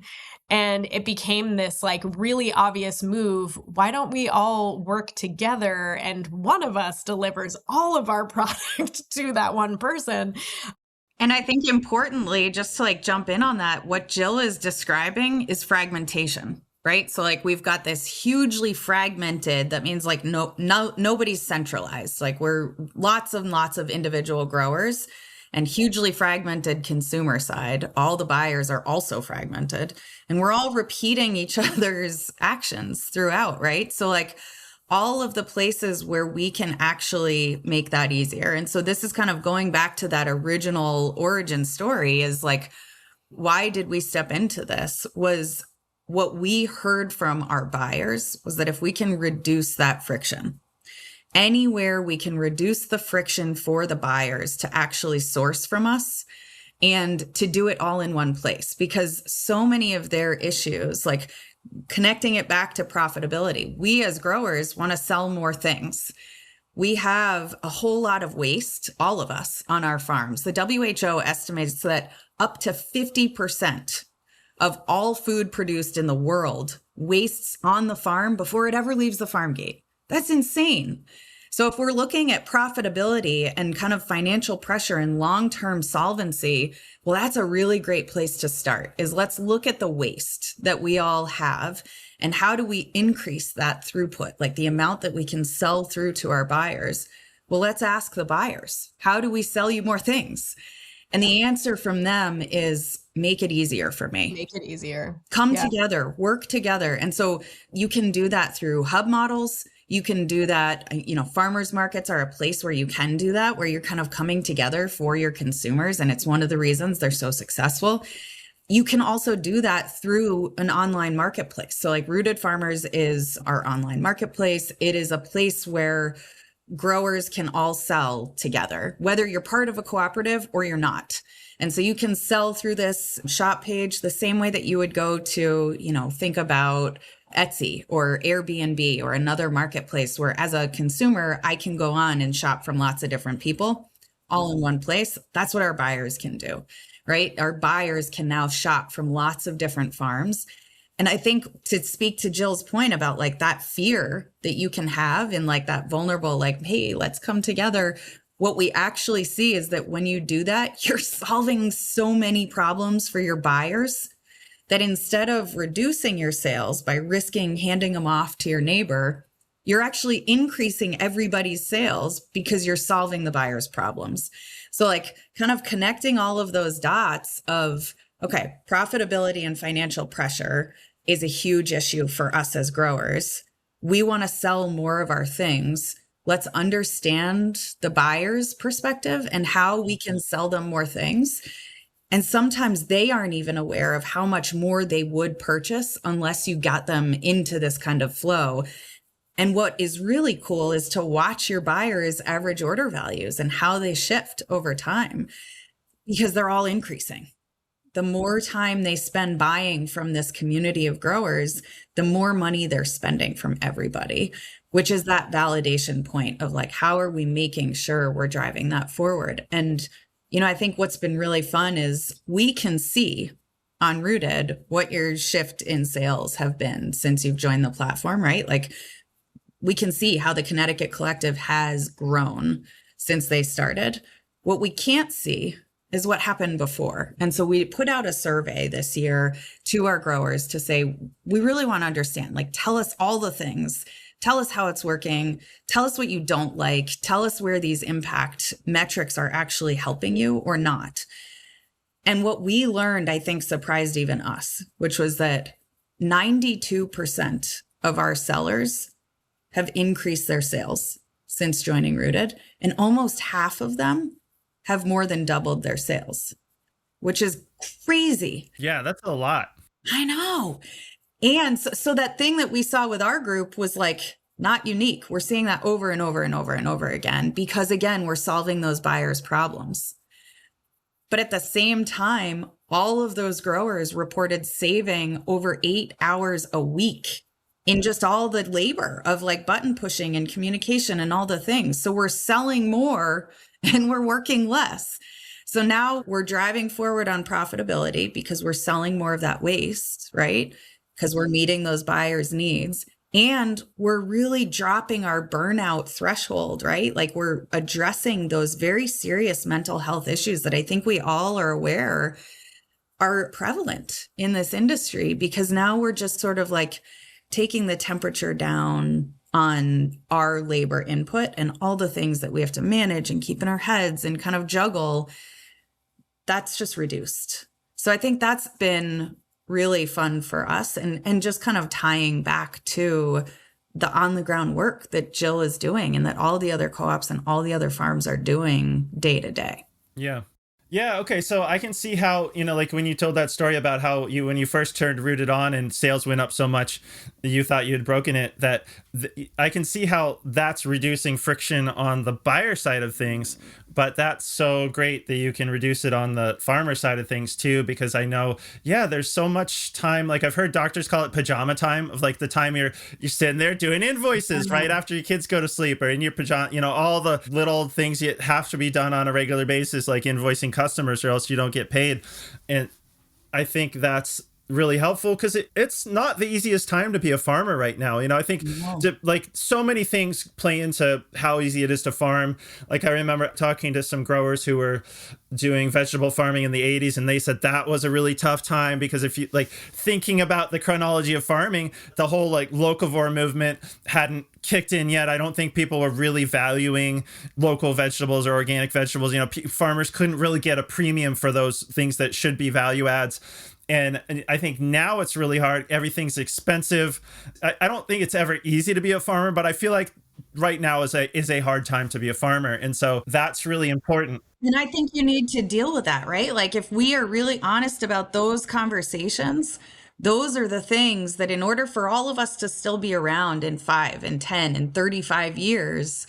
And it became this like really obvious move. Why don't we all work together and one of us delivers all of our product to that one person? And I think importantly, just to like jump in on that, what Jill is describing is fragmentation, right? So like we've got this hugely fragmented, that means like nobody's centralized. Like we're lots and lots of individual growers and hugely fragmented consumer side. All the buyers are also fragmented and we're all repeating each other's actions throughout, right? So like all of the places where we can actually make that easier. And so this is kind of going back to that original origin story is like, why did we step into this? Was what we heard from our buyers was that if we can reduce that friction, anywhere we can reduce the friction for the buyers to actually source from us and to do it all in one place, because so many of their issues, like connecting it back to profitability. We as growers want to sell more things. We have a whole lot of waste, all of us on our farms. The WHO estimates that up to 50% of all food produced in the world wastes on the farm before it ever leaves the farm gate. That's insane. So if we're looking at profitability and kind of financial pressure and long-term solvency, well, that's a really great place to start is let's look at the waste that we all have and how do we increase that throughput, like the amount that we can sell through to our buyers. Well, let's ask the buyers, how do we sell you more things? And the answer from them is make it easier for me. Make it easier. Come together, work together. And so you can do that through hub models. You can do that, farmers markets are a place where you can do that, where you're kind of coming together for your consumers. And it's one of the reasons they're so successful. You can also do that through an online marketplace. So like Rooted Farmers is our online marketplace. It is a place where growers can all sell together, whether you're part of a cooperative or you're not. And so you can sell through this shop page the same way that you would go to, think about Etsy or Airbnb or another marketplace where as a consumer, I can go on and shop from lots of different people all in one place. That's what our buyers can do, right? Our buyers can now shop from lots of different farms. And I think to speak to Jill's point about like that fear that you can have and like that vulnerable, like, hey, let's come together. What we actually see is that when you do that, you're solving so many problems for your buyers that instead of reducing your sales by risking handing them off to your neighbor, you're actually increasing everybody's sales because you're solving the buyer's problems. So like kind of connecting all of those dots of, okay, profitability and financial pressure is a huge issue for us as growers. We want to sell more of our things. Let's understand the buyer's perspective and how we can sell them more things. And sometimes they aren't even aware of how much more they would purchase unless you got them into this kind of flow. And what is really cool is to watch your buyers' average order values and how they shift over time because they're all increasing. The more time they spend buying from this community of growers, the more money they're spending from everybody, which is that validation point of like, how are we making sure we're driving that forward? And I think what's been really fun is we can see on Rooted what your shift in sales have been since you've joined the platform, right? Like we can see how the Connecticut Collective has grown since they started. What we can't see is what happened before. And so we put out a survey this year to our growers to say, we really want to understand, like, tell us all the things. Tell us how it's working. Tell us what you don't like. Tell us where these impact metrics are actually helping you or not. And what we learned, I think, surprised even us, which was that 92% of our sellers have increased their sales since joining Rooted, and almost half of them have more than doubled their sales, which is crazy. Yeah, that's a lot. I know. And so that thing that we saw with our group was like not unique. We're seeing that over and over and over and over again, because again, we're solving those buyers' problems. But at the same time, all of those growers reported saving over 8 hours a week in just all the labor of like button pushing and communication and all the things. So we're selling more and we're working less. So now we're driving forward on profitability because we're selling more of that waste, right? Because we're meeting those buyers' needs. And we're really dropping our burnout threshold, right? Like we're addressing those very serious mental health issues that I think we all are aware are prevalent in this industry, because now we're just sort of like taking the temperature down on our labor input and all the things that we have to manage and keep in our heads and kind of juggle. That's just reduced. So I think that's been really fun for us, and just kind of tying back to the on the ground work that Jill is doing and that all the other co-ops and all the other farms are doing day to day. Yeah. Yeah. Okay. So I can see how, like when you told that story about how when you first turned Rooted on and sales went up so much, you thought you had broken it, I can see how that's reducing friction on the buyer side of things. But that's so great that you can reduce it on the farmer side of things too, because I know, there's so much time. Like I've heard doctors call it pajama time, of like the time you're sitting there doing invoices right after your kids go to sleep, or in your pajama, all the little things that have to be done on a regular basis, like invoicing customers, or else you don't get paid. And I think that's really helpful, because it's not the easiest time to be a farmer right now. I think like so many things play into how easy it is to farm. Like I remember talking to some growers who were doing vegetable farming in the 80s, and they said that was a really tough time, because if you like thinking about the chronology of farming, the whole like locavore movement hadn't kicked in yet. I don't think people were really valuing local vegetables or organic vegetables. Farmers couldn't really get a premium for those things that should be value adds. And I think now it's really hard. Everything's expensive. I don't think it's ever easy to be a farmer, but I feel like right now is a hard time to be a farmer. And so that's really important. And I think you need to deal with that, right? Like if we are really honest about those conversations, those are the things that in order for all of us to still be around in 5 and 10 and 35 years,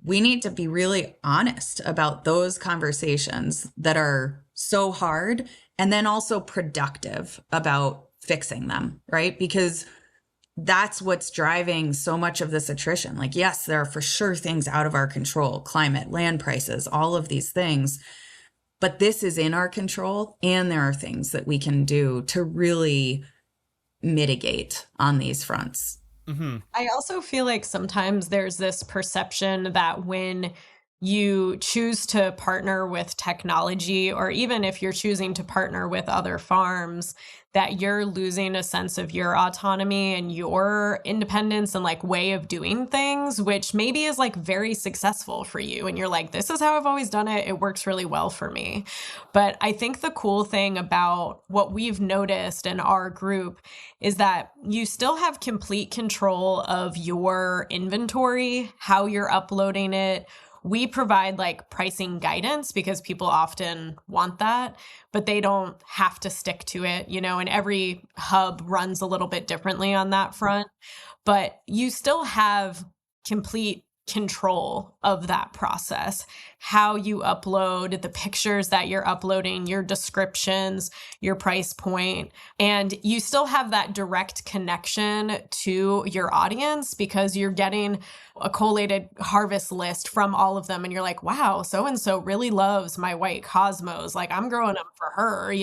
we need to be really honest about those conversations that are so hard, and then also productive about fixing them, right? Because that's what's driving so much of this attrition. Like, yes, there are for sure things out of our control, climate, land prices, all of these things, but this is in our control. And there are things that we can do to really mitigate on these fronts. Mm-hmm. I also feel like sometimes there's this perception that when you choose to partner with technology, or even if you're choosing to partner with other farms, that you're losing a sense of your autonomy and your independence and like way of doing things, which maybe is like very successful for you. And you're like, this is how I've always done it. It works really well for me. But I think the cool thing about what we've noticed in our group is that you still have complete control of your inventory, how you're uploading it. We provide like pricing guidance because people often want that, but they don't have to stick to it, and every hub runs a little bit differently on that front. But you still have complete control of that process, how you upload the pictures that you're uploading, your descriptions, your price point, and you still have that direct connection to your audience because you're getting a collated harvest list from all of them. And you're like, wow, so-and-so really loves my white cosmos. Like I'm growing them for her,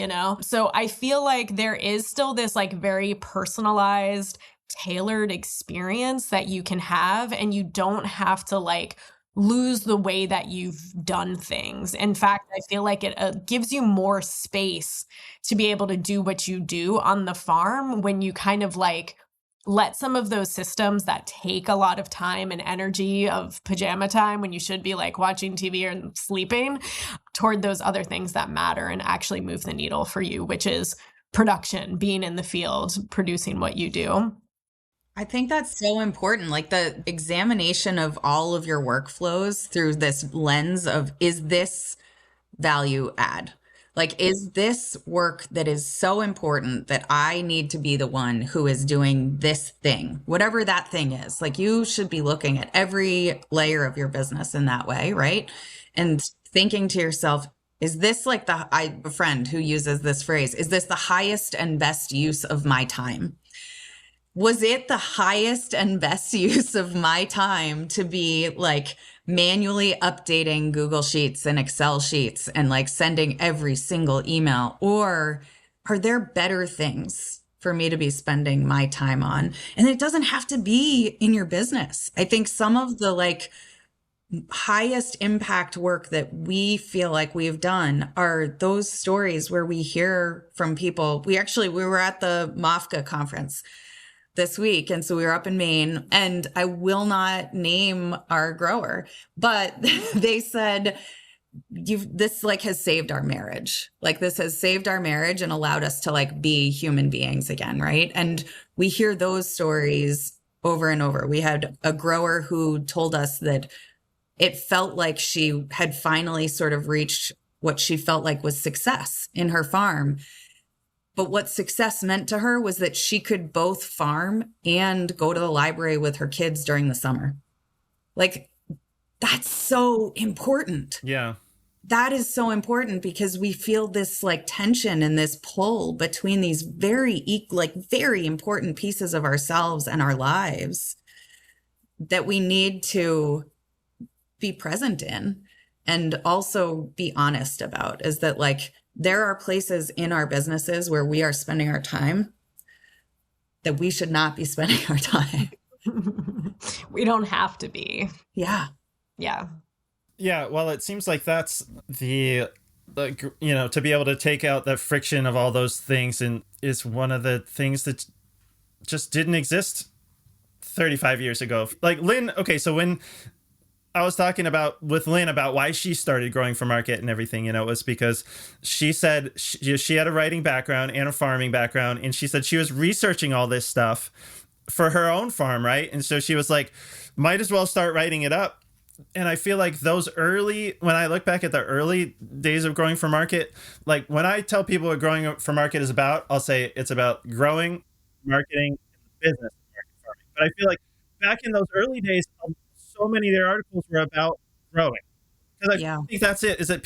So I feel like there is still this like very personalized, tailored experience that you can have, and you don't have to like lose the way that you've done things. In fact, I feel like it gives you more space to be able to do what you do on the farm when you kind of like let some of those systems that take a lot of time and energy of pajama time when you should be like watching TV and sleeping toward those other things that matter and actually move the needle for you, which is production, being in the field, producing what you do. I think that's so important. Like the examination of all of your workflows through this lens of, is this value add? Like, is this work that is so important that I need to be the one who is doing this thing, whatever that thing is? Like, you should be looking at every layer of your business in that way, right? And thinking to yourself, Is this like I have a friend who uses this phrase, is this the highest and best use of my time? Was it the highest and best use of my time to be like manually updating Google Sheets and Excel sheets and like sending every single email? Or are there better things for me to be spending my time on? And it doesn't have to be in your business. I think some of the like highest impact work that we feel like we've done are those stories where we hear from people. We were at the MOFGA conference this week. And so we were up in Maine, and I will not name our grower, but they said, this like has saved our marriage. Like this has saved our marriage and allowed us to like be human beings again. Right. And we hear those stories over and over. We had a grower who told us that it felt like she had finally sort of reached what she felt like was success in her farm. But what success meant to her was that she could both farm and go to the library with her kids during the summer. Like, that's so important. Yeah. That is so important because we feel this like tension and this pull between these very important pieces of ourselves and our lives that we need to be present in and also be honest about. Is that like, there are places in our businesses where we are spending our time that we should not be spending our time. We don't have to be. Yeah. Yeah. Yeah. Well, it seems like that's the to be able to take out the friction of all those things and is one of the things that just didn't exist 35 years ago. Like Lynn. Okay. So when I was talking with Lynn about why she started Growing for Market and everything, it was because she said she had a writing background and a farming background. And she said she was researching all this stuff for her own farm, right? And so she was like, might as well start writing it up. And I feel like when I look back at the early days of Growing for Market, like when I tell people what Growing for Market is about, I'll say it's about growing, marketing, and business. But I feel like back in those early days, so many of their articles were about growing. Because I think that's it, is that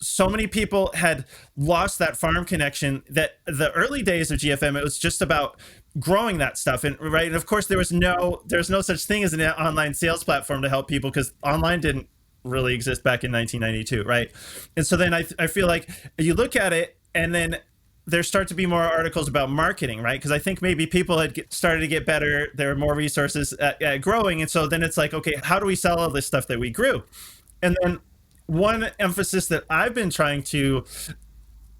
so many people had lost that farm connection, that the early days of GFM, it was just about growing that stuff. And right. And of course there's no such thing as an online sales platform to help people because online didn't really exist back in 1992. Right. And so then I feel like you look at it and then there start to be more articles about marketing, right? Because I think maybe people had started to get better. There are more resources at growing. And so then it's like, okay, how do we sell all this stuff that we grew? And then one emphasis that I've been trying to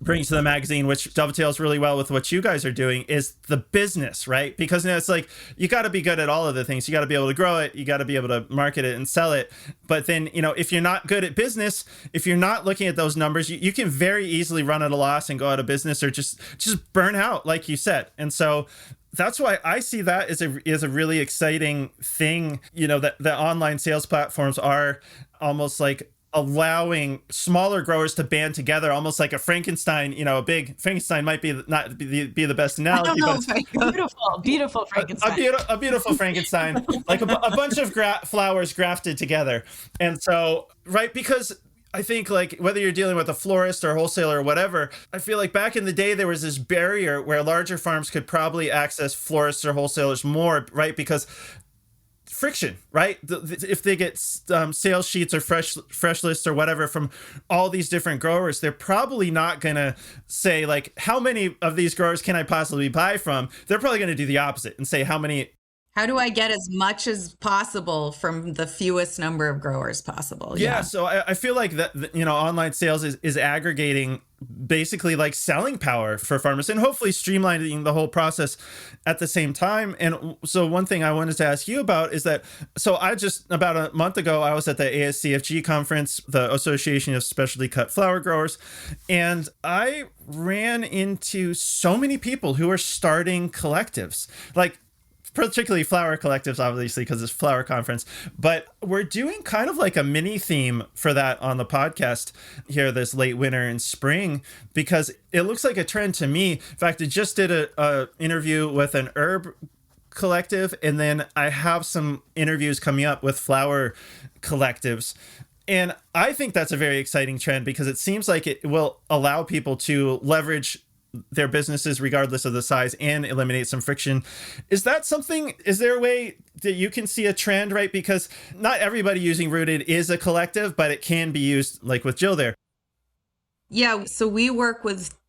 bring to the magazine, which dovetails really well with what you guys are doing, is the business, right? Because it's like, you got to be good at all of the things. You got to be able to grow it. You got to be able to market it and sell it. But then, if you're not good at business, if you're not looking at those numbers, you can very easily run at a loss and go out of business or just burn out, like you said. And so that's why I see that as a really exciting thing, that the online sales platforms are almost like allowing smaller growers to band together, almost like a Frankenstein. A big Frankenstein might be not be the best analogy, but beautiful Frankenstein. A beautiful Frankenstein, like a bunch of flowers grafted together. And so, right, because I think like whether you're dealing with a florist or a wholesaler or whatever, I feel like back in the day, there was this barrier where larger farms could probably access florists or wholesalers more, right? Because friction, right? If they get sales sheets or fresh lists or whatever from all these different growers, they're probably not going to say like, how many of these growers can I possibly buy from? They're probably going to do the opposite and say, how do I get as much as possible from the fewest number of growers possible? Yeah. So I feel like that, online sales is aggregating basically like selling power for farmers and hopefully streamlining the whole process at the same time. And so one thing I wanted to ask you about is that, so about a month ago, I was at the ASCFG conference, the Association of Specialty Cut Flower Growers, and I ran into so many people who are starting collectives, like particularly flower collectives, obviously, because it's flower conference. But we're doing kind of like a mini theme for that on the podcast here this late winter and spring, because it looks like a trend to me. In fact, I just did a interview with an herb collective, and then I have some interviews coming up with flower collectives. And I think that's a very exciting trend because it seems like it will allow people to leverage their businesses regardless of the size and eliminate some friction. Is that something, is there a way that you can see a trend, right? Because not everybody using Rooted is a collective, but it can be used like with Jill there. Yeah, so we work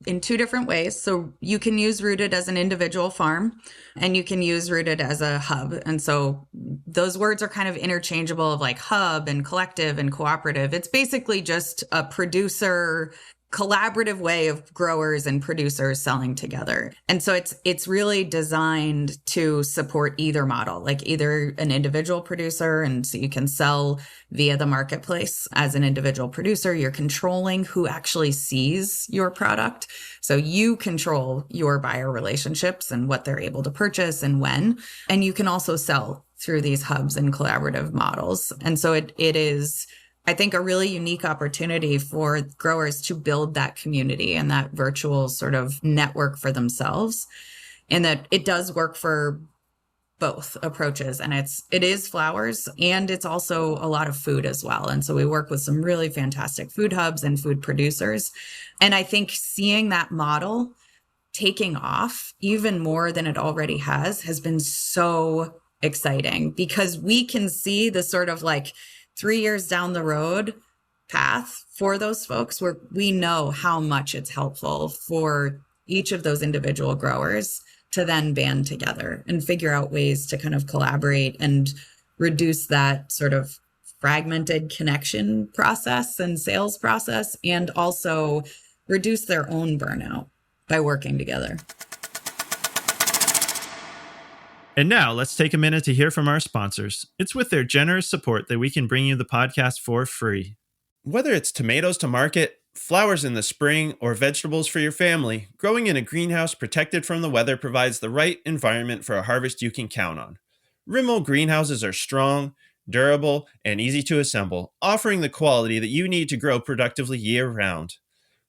in two different ways. So you can use Rooted as an individual farm and you can use Rooted as a hub. And so those words are kind of interchangeable of like hub and collective and cooperative. It's basically just a producer collaborative way of growers and producers selling together. And so it's really designed to support either model, like either an individual producer. And so you can sell via the marketplace as an individual producer. You're controlling who actually sees your product. So you control your buyer relationships and what they're able to purchase and when. And you can also sell through these hubs and collaborative models. And so it is, I think, a really unique opportunity for growers to build that community and that virtual sort of network for themselves. And that it does work for both approaches. And it is flowers and it's also a lot of food as well. And so we work with some really fantastic food hubs and food producers. And I think seeing that model taking off even more than it already has been so exciting because we can see the sort of like 3 years down the road path for those folks where we know how much it's helpful for each of those individual growers to then band together and figure out ways to kind of collaborate and reduce that sort of fragmented connection process and sales process, and also reduce their own burnout by working together. And now let's take a minute to hear from our sponsors. It's with their generous support that we can bring you the podcast for free. Whether it's tomatoes to market, flowers in the spring, or vegetables for your family, growing in a greenhouse protected from the weather provides the right environment for a harvest you can count on. Rimmel greenhouses are strong, durable, and easy to assemble, offering the quality that you need to grow productively year-round.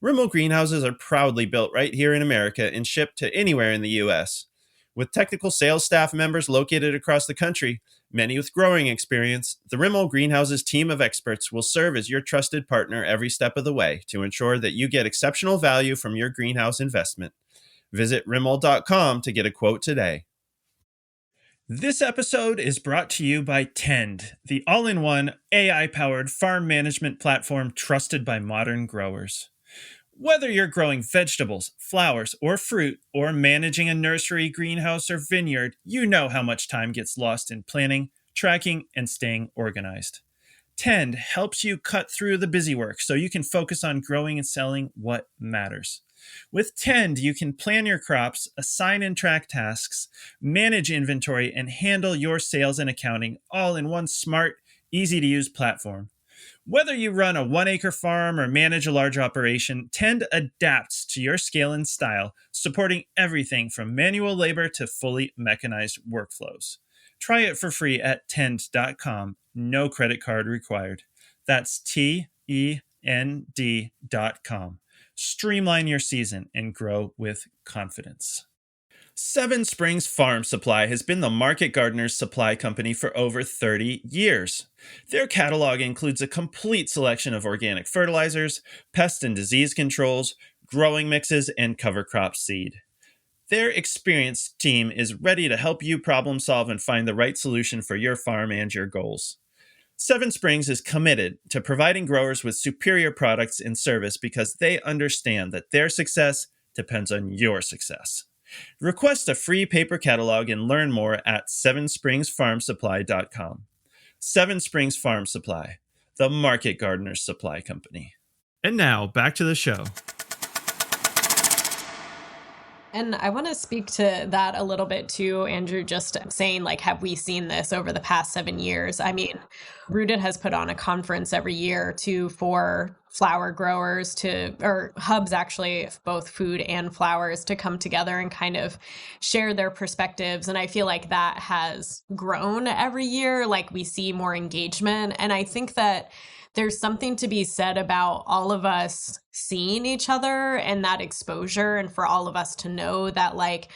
Rimmel greenhouses are proudly built right here in America and shipped to anywhere in the U.S. With technical sales staff members located across the country, many with growing experience, the Rimmel Greenhouse's team of experts will serve as your trusted partner every step of the way to ensure that you get exceptional value from your greenhouse investment. Visit Rimmel.com to get a quote today. This episode is brought to you by Tend, the all-in-one AI-powered farm management platform trusted by modern growers. Whether you're growing vegetables, flowers, or fruit, or managing a nursery, greenhouse, or vineyard, you know how much time gets lost in planning, tracking, and staying organized. Tend helps you cut through the busy work so you can focus on growing and selling what matters. With Tend, you can plan your crops, assign and track tasks, manage inventory, and handle your sales and accounting all in one smart, easy-to-use platform. Whether you run a 1-acre farm or manage a large operation, Tend adapts to your scale and style, supporting everything from manual labor to fully mechanized workflows. Try it for free at tend.com. No credit card required. That's TEND.com. Streamline your season and grow with confidence. Seven Springs Farm Supply has been the market gardener's supply company for over 30 years. Their catalog includes a complete selection of organic fertilizers, pest and disease controls, growing mixes, and cover crop seed. Their experienced team is ready to help you problem solve and find the right solution for your farm and your goals. Seven Springs is committed to providing growers with superior products and service because they understand that their success depends on your success. Request a free paper catalog and learn more at sevenspringsfarmsupply.com. Seven Springs Farm Supply, the market gardener's supply company. And now, back to the show. And I want to speak to that a little bit too, Andrew, just saying, like, have we seen this over the past 7 years? I mean, Rooted has put on a conference every year for flower growers or hubs actually, both food and flowers, to come together and kind of share their perspectives. And I feel like that has grown every year. Like, we see more engagement. And I think that there's something to be said about all of us seeing each other and that exposure, and for all of us to know that, like,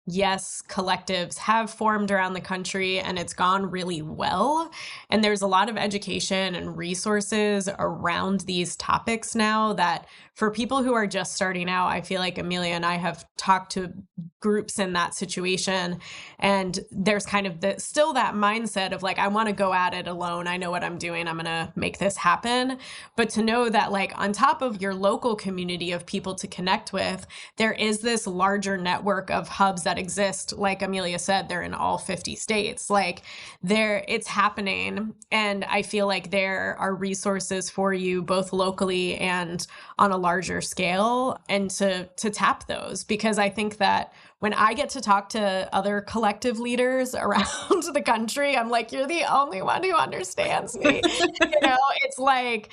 yes, collectives have formed around the country and it's gone really well. And there's a lot of education and resources around these topics now that for people who are just starting out, I feel like Amelia and I have talked to groups in that situation. And there's kind of still that mindset of like, I want to go at it alone. I know what I'm doing. I'm going to make this happen. But to know that like on top of your local community of people to connect with, there is this larger network of hubs that exist. Like Amelia said, they're in all 50 states. Like it's happening. And I feel like there are resources for you both locally and on a larger scale, and to tap those, because I think that when I get to talk to other collective leaders around the country, I'm like, you're the only one who understands me. It's like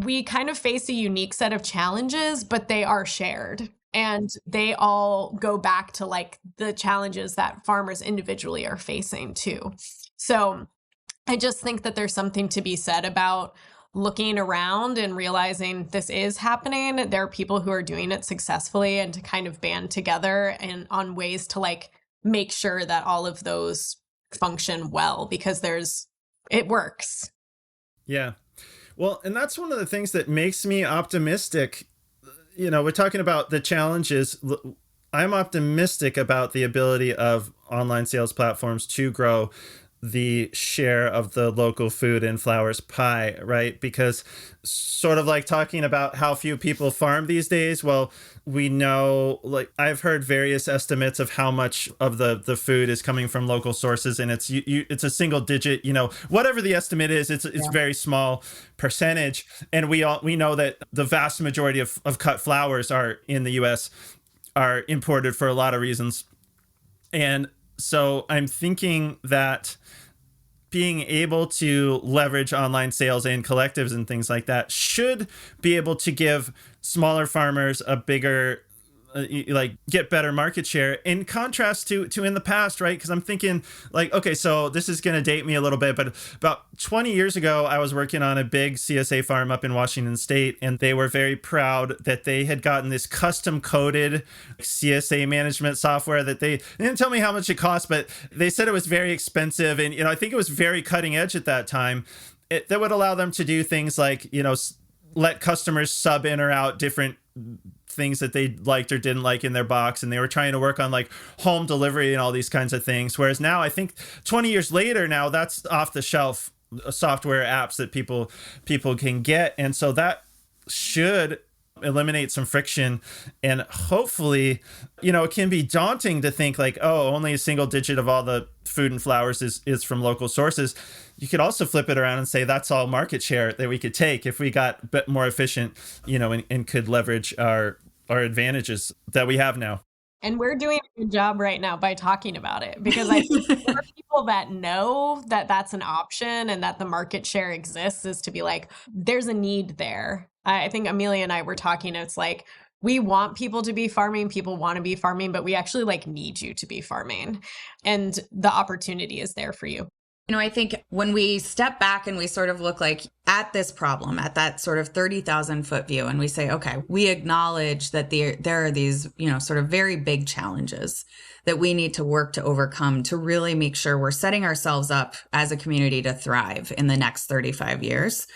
we kind of face a unique set of challenges, but they are shared. And they all go back to like the challenges that farmers individually are facing too. So I just think that there's something to be said about looking around and realizing this is happening. There are people who are doing it successfully, and to kind of band together and on ways to like make sure that all of those function well, because it works. Yeah. Well, and that's one of the things that makes me optimistic. We're talking about the challenges. I'm optimistic about the ability of online sales platforms to grow the share of the local food and flowers pie, right? Because sort of like talking about how few people farm these days, well, we know, like I've heard various estimates of how much of the food is coming from local sources, and it's a single digit, whatever the estimate is, it's very small percentage. And we know that the vast majority of cut flowers are in the US are imported for a lot of reasons. And so I'm thinking that being able to leverage online sales and collectives and things like that should be able to give smaller farmers a bigger, get better market share, in contrast to in the past, right? Because I'm thinking like, okay, so this is going to date me a little bit, but about 20 years ago, I was working on a big CSA farm up in Washington State, and they were very proud that they had gotten this custom coded CSA management software that they didn't tell me how much it cost, but they said it was very expensive. And, I think it was very cutting edge at that time. That would allow them to do things like, let customers sub in or out different things that they liked or didn't like in their box, and they were trying to work on like home delivery and all these kinds of things. Whereas now, I think 20 years later, now that's off the shelf software apps that people can get, and so that should eliminate some friction. And hopefully, it can be daunting to think like, oh, only a single digit of all the food and flowers is from local sources. You could also flip it around and say that's all market share that we could take if we got a bit more efficient, and could leverage our advantages that we have now. And we're doing a good job right now by talking about it, because I think the more people that know that that's an option and that the market share exists is to be like, there's a need there. I think Amelia and I were talking, it's like, we want people to be farming, people want to be farming, but we actually like need you to be farming. And the opportunity is there for you. I think when we step back and we sort of look like at this problem, at that sort of 30,000 foot view, and we say, okay, we acknowledge that there are these, sort of very big challenges that we need to work to overcome to really make sure we're setting ourselves up as a community to thrive in the next 35 years.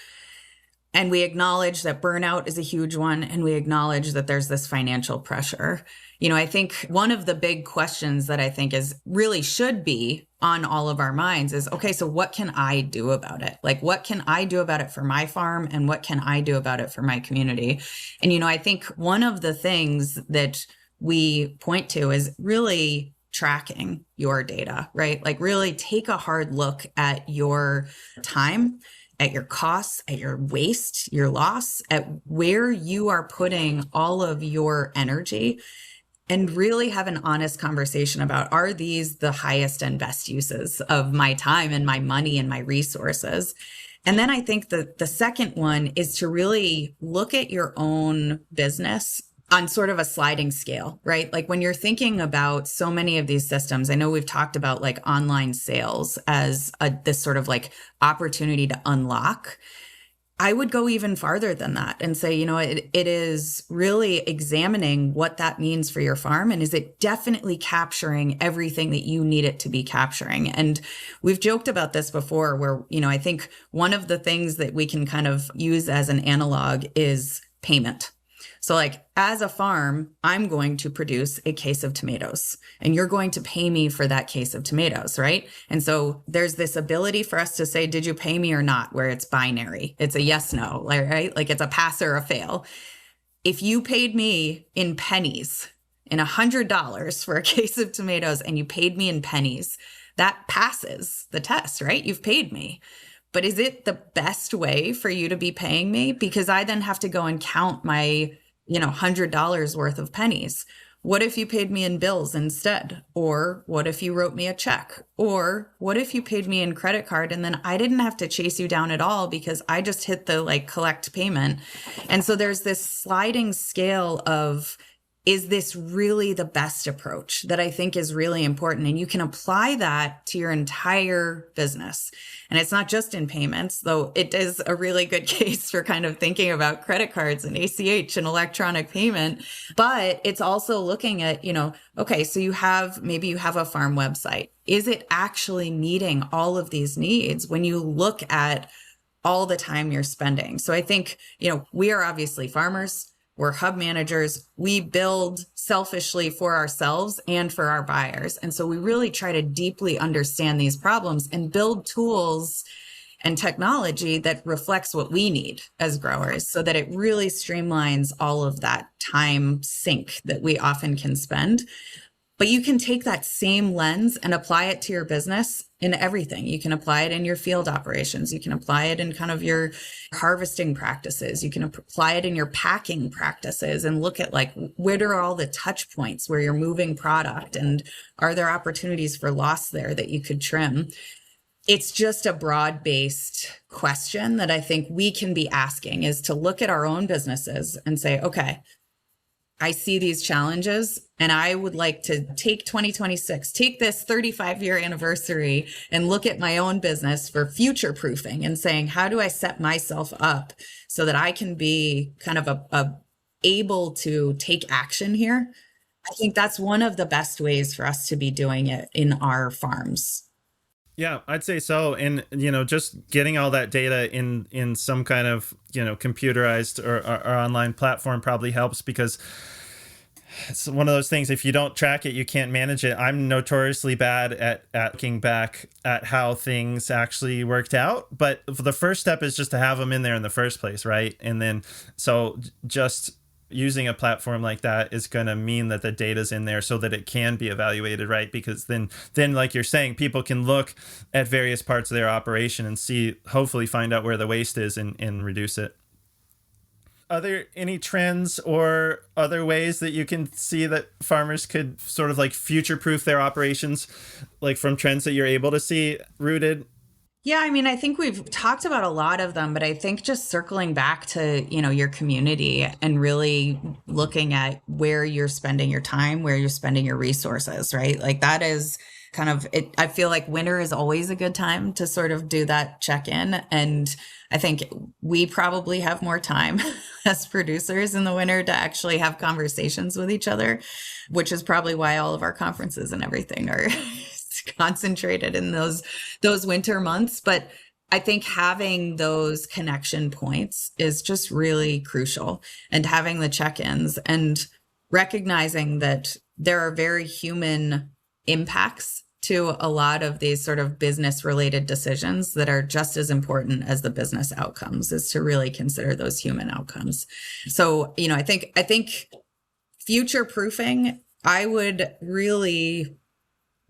And we acknowledge that burnout is a huge one. And we acknowledge that there's this financial pressure. I think one of the big questions that I think really should be on all of our minds is, okay, so what can I do about it? Like, what can I do about it for my farm? And what can I do about it for my community? And, I think one of the things that we point to is really tracking your data, right? Like really take a hard look at your time, at your costs, at your waste, your loss, at where you are putting all of your energy, and really have an honest conversation about, are these the highest and best uses of my time and my money and my resources? And then I think the second one is to really look at your own business on sort of a sliding scale, right? Like when you're thinking about so many of these systems, I know we've talked about like online sales as this sort of like opportunity to unlock. I would go even farther than that and say, it is really examining what that means for your farm. And is it definitely capturing everything that you need it to be capturing? And we've joked about this before where, I think one of the things that we can kind of use as an analog is payment. So like as a farm, I'm going to produce a case of tomatoes and you're going to pay me for that case of tomatoes, right? And so there's this ability for us to say, did you pay me or not? Where it's binary. It's a yes, no, right? Like it's a pass or a fail. If you paid me in pennies, in $100 for a case of tomatoes and you paid me in pennies, that passes the test, right? You've paid me. But is it the best way for you to be paying me? Because I then have to go and count my $100 worth of pennies. What if you paid me in bills instead? Or what if you wrote me a check? Or what if you paid me in credit card and then I didn't have to chase you down at all because I just hit the collect payment. And so there's this sliding scale of, is this really the best approach that I think is really important? And you can apply that to your entire business. And it's not just in payments, though it is a really good case for kind of thinking about credit cards and ACH and electronic payment. But it's also looking at, okay, so maybe you have a farm website. Is it actually meeting all of these needs when you look at all the time you're spending? So I think, we are obviously farmers. We're hub managers. We build selfishly for ourselves and for our buyers. And so we really try to deeply understand these problems and build tools and technology that reflects what we need as growers so that it really streamlines all of that time sink that we often can spend. But you can take that same lens and apply it to your business in everything. You can apply it in your field operations. You can apply it in kind of your harvesting practices. You can apply it in your packing practices and look at where are all the touch points where you're moving product and are there opportunities for loss there that you could trim? It's just a broad-based question that I think we can be asking is to look at our own businesses and say, okay, I see these challenges and I would like to take 2026, take this 35-year anniversary and look at my own business for future proofing and saying, how do I set myself up so that I can be kind of able to take action here? I think that's one of the best ways for us to be doing it in our farms. Yeah, I'd say so. And, just getting all that data in some kind of, computerized or online platform probably helps because it's one of those things. If you don't track it, you can't manage it. I'm notoriously bad at looking back at how things actually worked out. But the first step is just to have them in there in the first place, right? And then so just using a platform like that is going to mean that the data's in there so that it can be evaluated, right? Because then like you're saying, people can look at various parts of their operation and hopefully find out where the waste is and reduce it. Are there any trends or other ways that you can see that farmers could sort of future-proof their operations, from trends that you're able to see rooted? Yeah, I think we've talked about a lot of them, but I think just circling back to, your community and really looking at where you're spending your time, where you're spending your resources, right? That is kind of it. I feel like winter is always a good time to sort of do that check-in. And I think we probably have more time as producers in the winter to actually have conversations with each other, which is probably why all of our conferences and everything are concentrated in those winter months. But I think having those connection points is just really crucial, and having the check-ins and recognizing that there are very human impacts to a lot of these sort of business related decisions that are just as important as the business outcomes, is to really consider those human outcomes. So, I think future proofing, I would really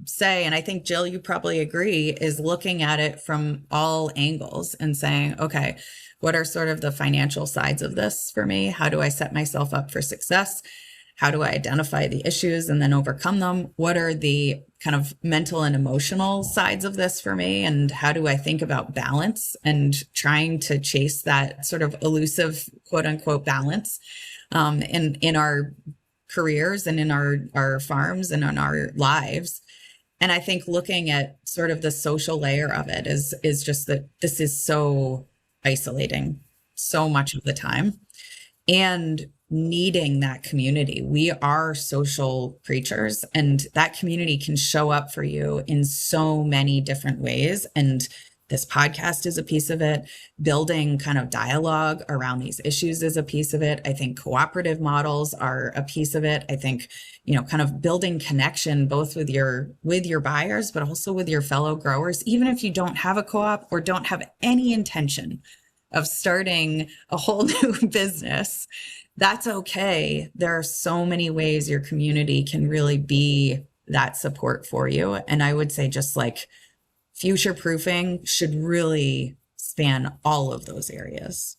say, and I think Jill, you probably agree, is looking at it from all angles and saying, okay, what are sort of the financial sides of this for me? How do I set myself up for success? How do I identify the issues and then overcome them? What are the kind of mental and emotional sides of this for me? And how do I think about balance and trying to chase that sort of elusive, quote unquote, balance in our careers and in our farms and in our lives? And I think looking at sort of the social layer of it is just that this is so isolating. so much of the time, and needing that community. We are social creatures, and that community can show up for you in so many different ways. And this podcast is a piece of it. Building kind of dialogue around these issues is a piece of it. I think cooperative models are a piece of it. I think, kind of building connection both with your buyers, but also with your fellow growers, even if you don't have a co-op or don't have any intention of starting a whole new business. That's okay. There are so many ways your community can really be that support for you. And I would say just like future proofing should really span all of those areas.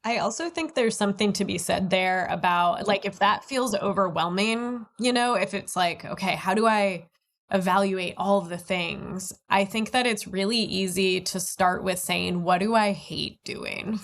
I also think there's something to be said there about like, if that feels overwhelming, if it's like, okay, how do I evaluate all of the things? I think that it's really easy to start with saying, what do I hate doing?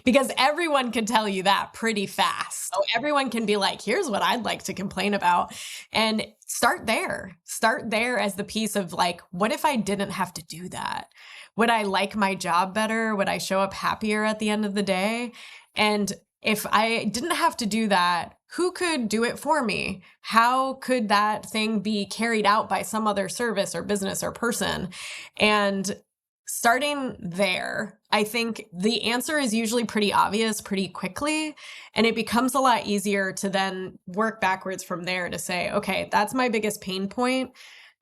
Because everyone can tell you that pretty fast. So everyone can be like, here's what I'd like to complain about. And start there. Start there as the piece of like, what if I didn't have to do that? Would I like my job better? Would I show up happier at the end of the day? And if I didn't have to do that, who could do it for me? How could that thing be carried out by some other service or business or person? And starting there, I think the answer is usually pretty obvious pretty quickly. And it becomes a lot easier to then work backwards from there to say, okay, that's my biggest pain point.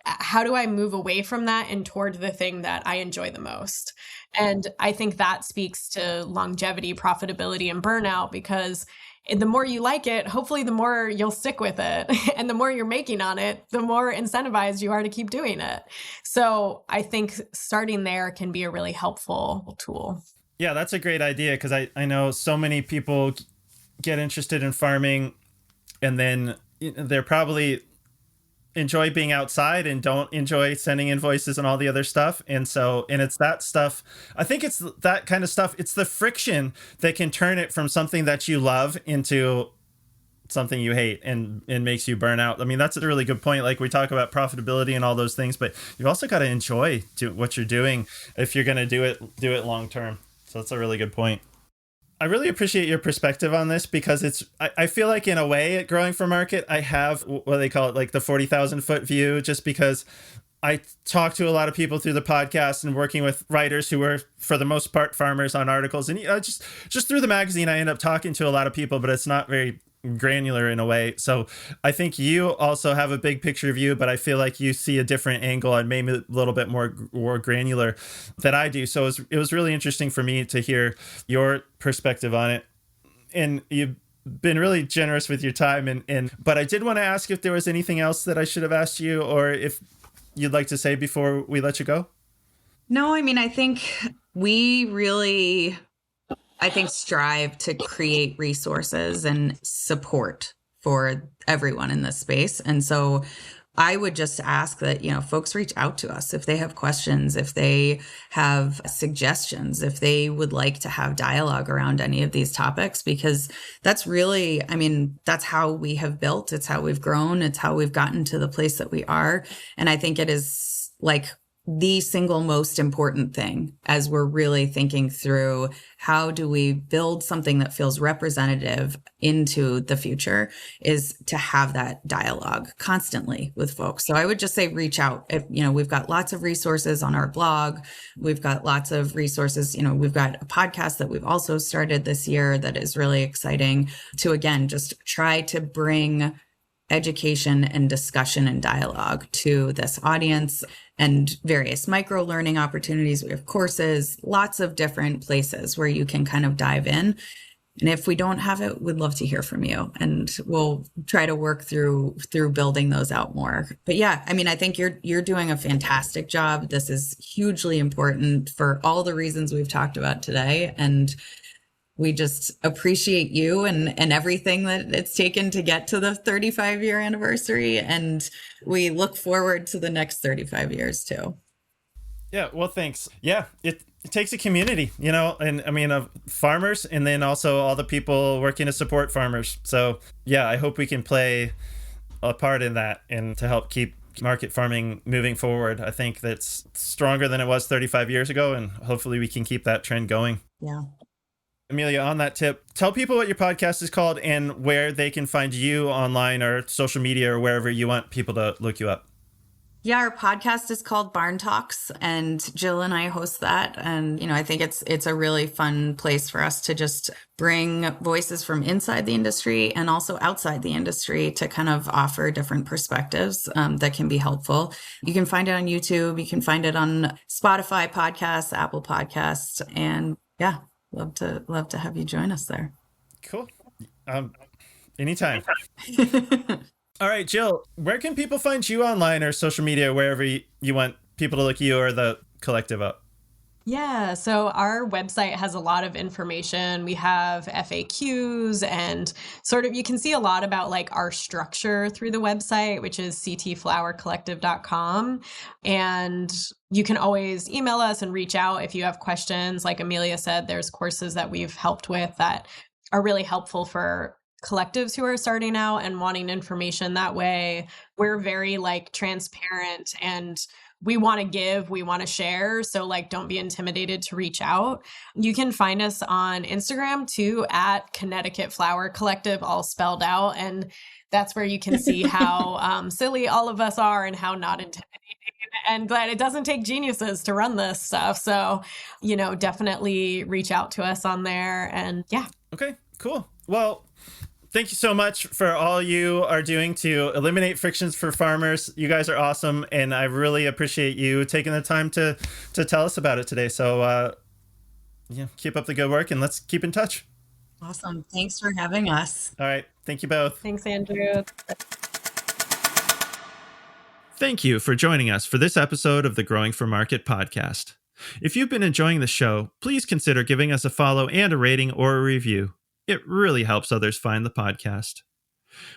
How do I move away from that and toward the thing that I enjoy the most? And I think that speaks to longevity, profitability, and burnout, because the more you like it, hopefully the more you'll stick with it. And the more you're making on it, the more incentivized you are to keep doing it. So I think starting there can be a really helpful tool. Yeah, that's a great idea, because I know so many people get interested in farming and then they're probably enjoy being outside and don't enjoy sending invoices and all the other stuff. And it's that stuff. I think it's that kind of stuff. It's the friction that can turn it from something that you love into something you hate and makes you burn out. I mean, that's a really good point. Like, we talk about profitability and all those things, but you've also got to enjoy what you're doing if you're going to do it long term. So that's a really good point. I really appreciate your perspective on this, because I feel like in a way at Growing for Market, I have what they call it, like the 40,000 foot view, just because I talk to a lot of people through the podcast and working with writers who are, for the most part, farmers on articles. And just through the magazine, I end up talking to a lot of people, but it's not very granular in a way. So I think you also have a big picture view, but I feel like you see a different angle and maybe a little bit more granular than I do. So it was really interesting for me to hear your perspective on it. And you've been really generous with your time. But I did want to ask if there was anything else that I should have asked you, or if you'd like to say before we let you go. No, I mean, I think we really strive to create resources and support for everyone in this space. And so I would just ask that, folks reach out to us if they have questions, if they have suggestions, if they would like to have dialogue around any of these topics, because that's really, that's how we have built. It's how we've grown. It's how we've gotten to the place that we are. And I think it is like the single most important thing as we're really thinking through how do we build something that feels representative into the future, is to have that dialogue constantly with folks. So I would just say reach out. If, we've got lots of resources on our blog. We've got lots of resources. We've got a podcast that we've also started this year that is really exciting to, again, just try to bring education and discussion and dialogue to this audience, and various micro learning opportunities. We have courses, lots of different places where you can kind of dive in. And if we don't have it, we'd love to hear from you, and we'll try to work through building those out more. But yeah, I think you're doing a fantastic job. This is hugely important for all the reasons we've talked about today. And we just appreciate you and everything that it's taken to get to the 35-year anniversary. And we look forward to the next 35 years too. Yeah, well, thanks. Yeah, it takes a community, of farmers, and then also all the people working to support farmers. So yeah, I hope we can play a part in that and to help keep market farming moving forward. I think that's stronger than it was 35 years ago, and hopefully we can keep that trend going. Yeah. Amelia, on that tip, tell people what your podcast is called and where they can find you online or social media or wherever you want people to look you up. Yeah, our podcast is called Barn Talks, and Jill and I host that. And, I think it's a really fun place for us to just bring voices from inside the industry and also outside the industry to kind of offer different perspectives that can be helpful. You can find it on YouTube. You can find it on Spotify podcasts, Apple Podcasts, and yeah, love to have you join us there. Cool. Anytime. All right, Jill, where can people find you online or social media, wherever you want people to look you or the collective up? Yeah, so our website has a lot of information. We have FAQs and sort of, you can see a lot about like our structure through the website, which is ctflowercollective.com. And you can always email us and reach out if you have questions. Like Amelia said, there's courses that we've helped with that are really helpful for collectives who are starting out and wanting information that way. We're very like transparent and we want to give, we want to share. So like, don't be intimidated to reach out. You can find us on Instagram too, at Connecticut Flower Collective, all spelled out. And that's where you can see how silly all of us are and how not intimidating. And glad it doesn't take geniuses to run this stuff. So, definitely reach out to us on there. And yeah. Okay, cool. Well, thank you so much for all you are doing to eliminate frictions for farmers. You guys are awesome, and I really appreciate you taking the time to tell us about it today. So, keep up the good work, and let's keep in touch. Awesome. Thanks for having us. All right. Thank you both. Thanks, Andrew. Thank you for joining us for this episode of the Growing for Market podcast. If you've been enjoying the show, please consider giving us a follow and a rating or a review. It really helps others find the podcast.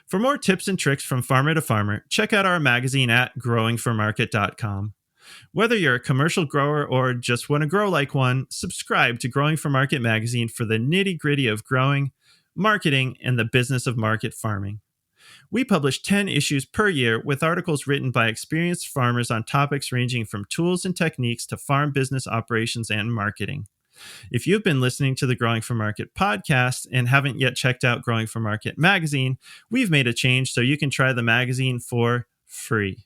For more tips and tricks from farmer to farmer, check out our magazine at growingformarket.com. Whether you're a commercial grower or just want to grow like one, subscribe to Growing for Market magazine for the nitty-gritty of growing, marketing, and the business of market farming. We publish 10 issues per year with articles written by experienced farmers on topics ranging from tools and techniques to farm business operations and marketing. If you've been listening to the Growing for Market podcast and haven't yet checked out Growing for Market magazine, we've made a change so you can try the magazine for free.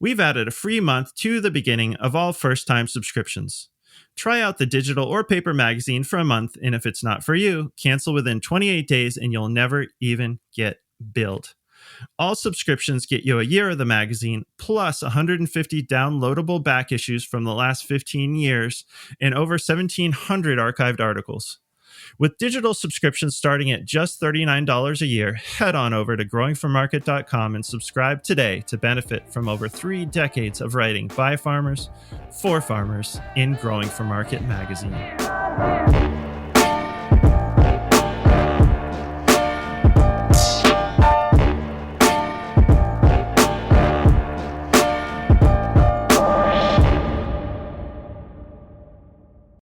We've added a free month to the beginning of all first-time subscriptions. Try out the digital or paper magazine for a month, and if it's not for you, cancel within 28 days and you'll never even get billed. All subscriptions get you a year of the magazine, plus 150 downloadable back issues from the last 15 years and over 1,700 archived articles. With digital subscriptions starting at just $39 a year, head on over to growingformarket.com and subscribe today to benefit from over 3 decades of writing by farmers, for farmers, in Growing for Market magazine.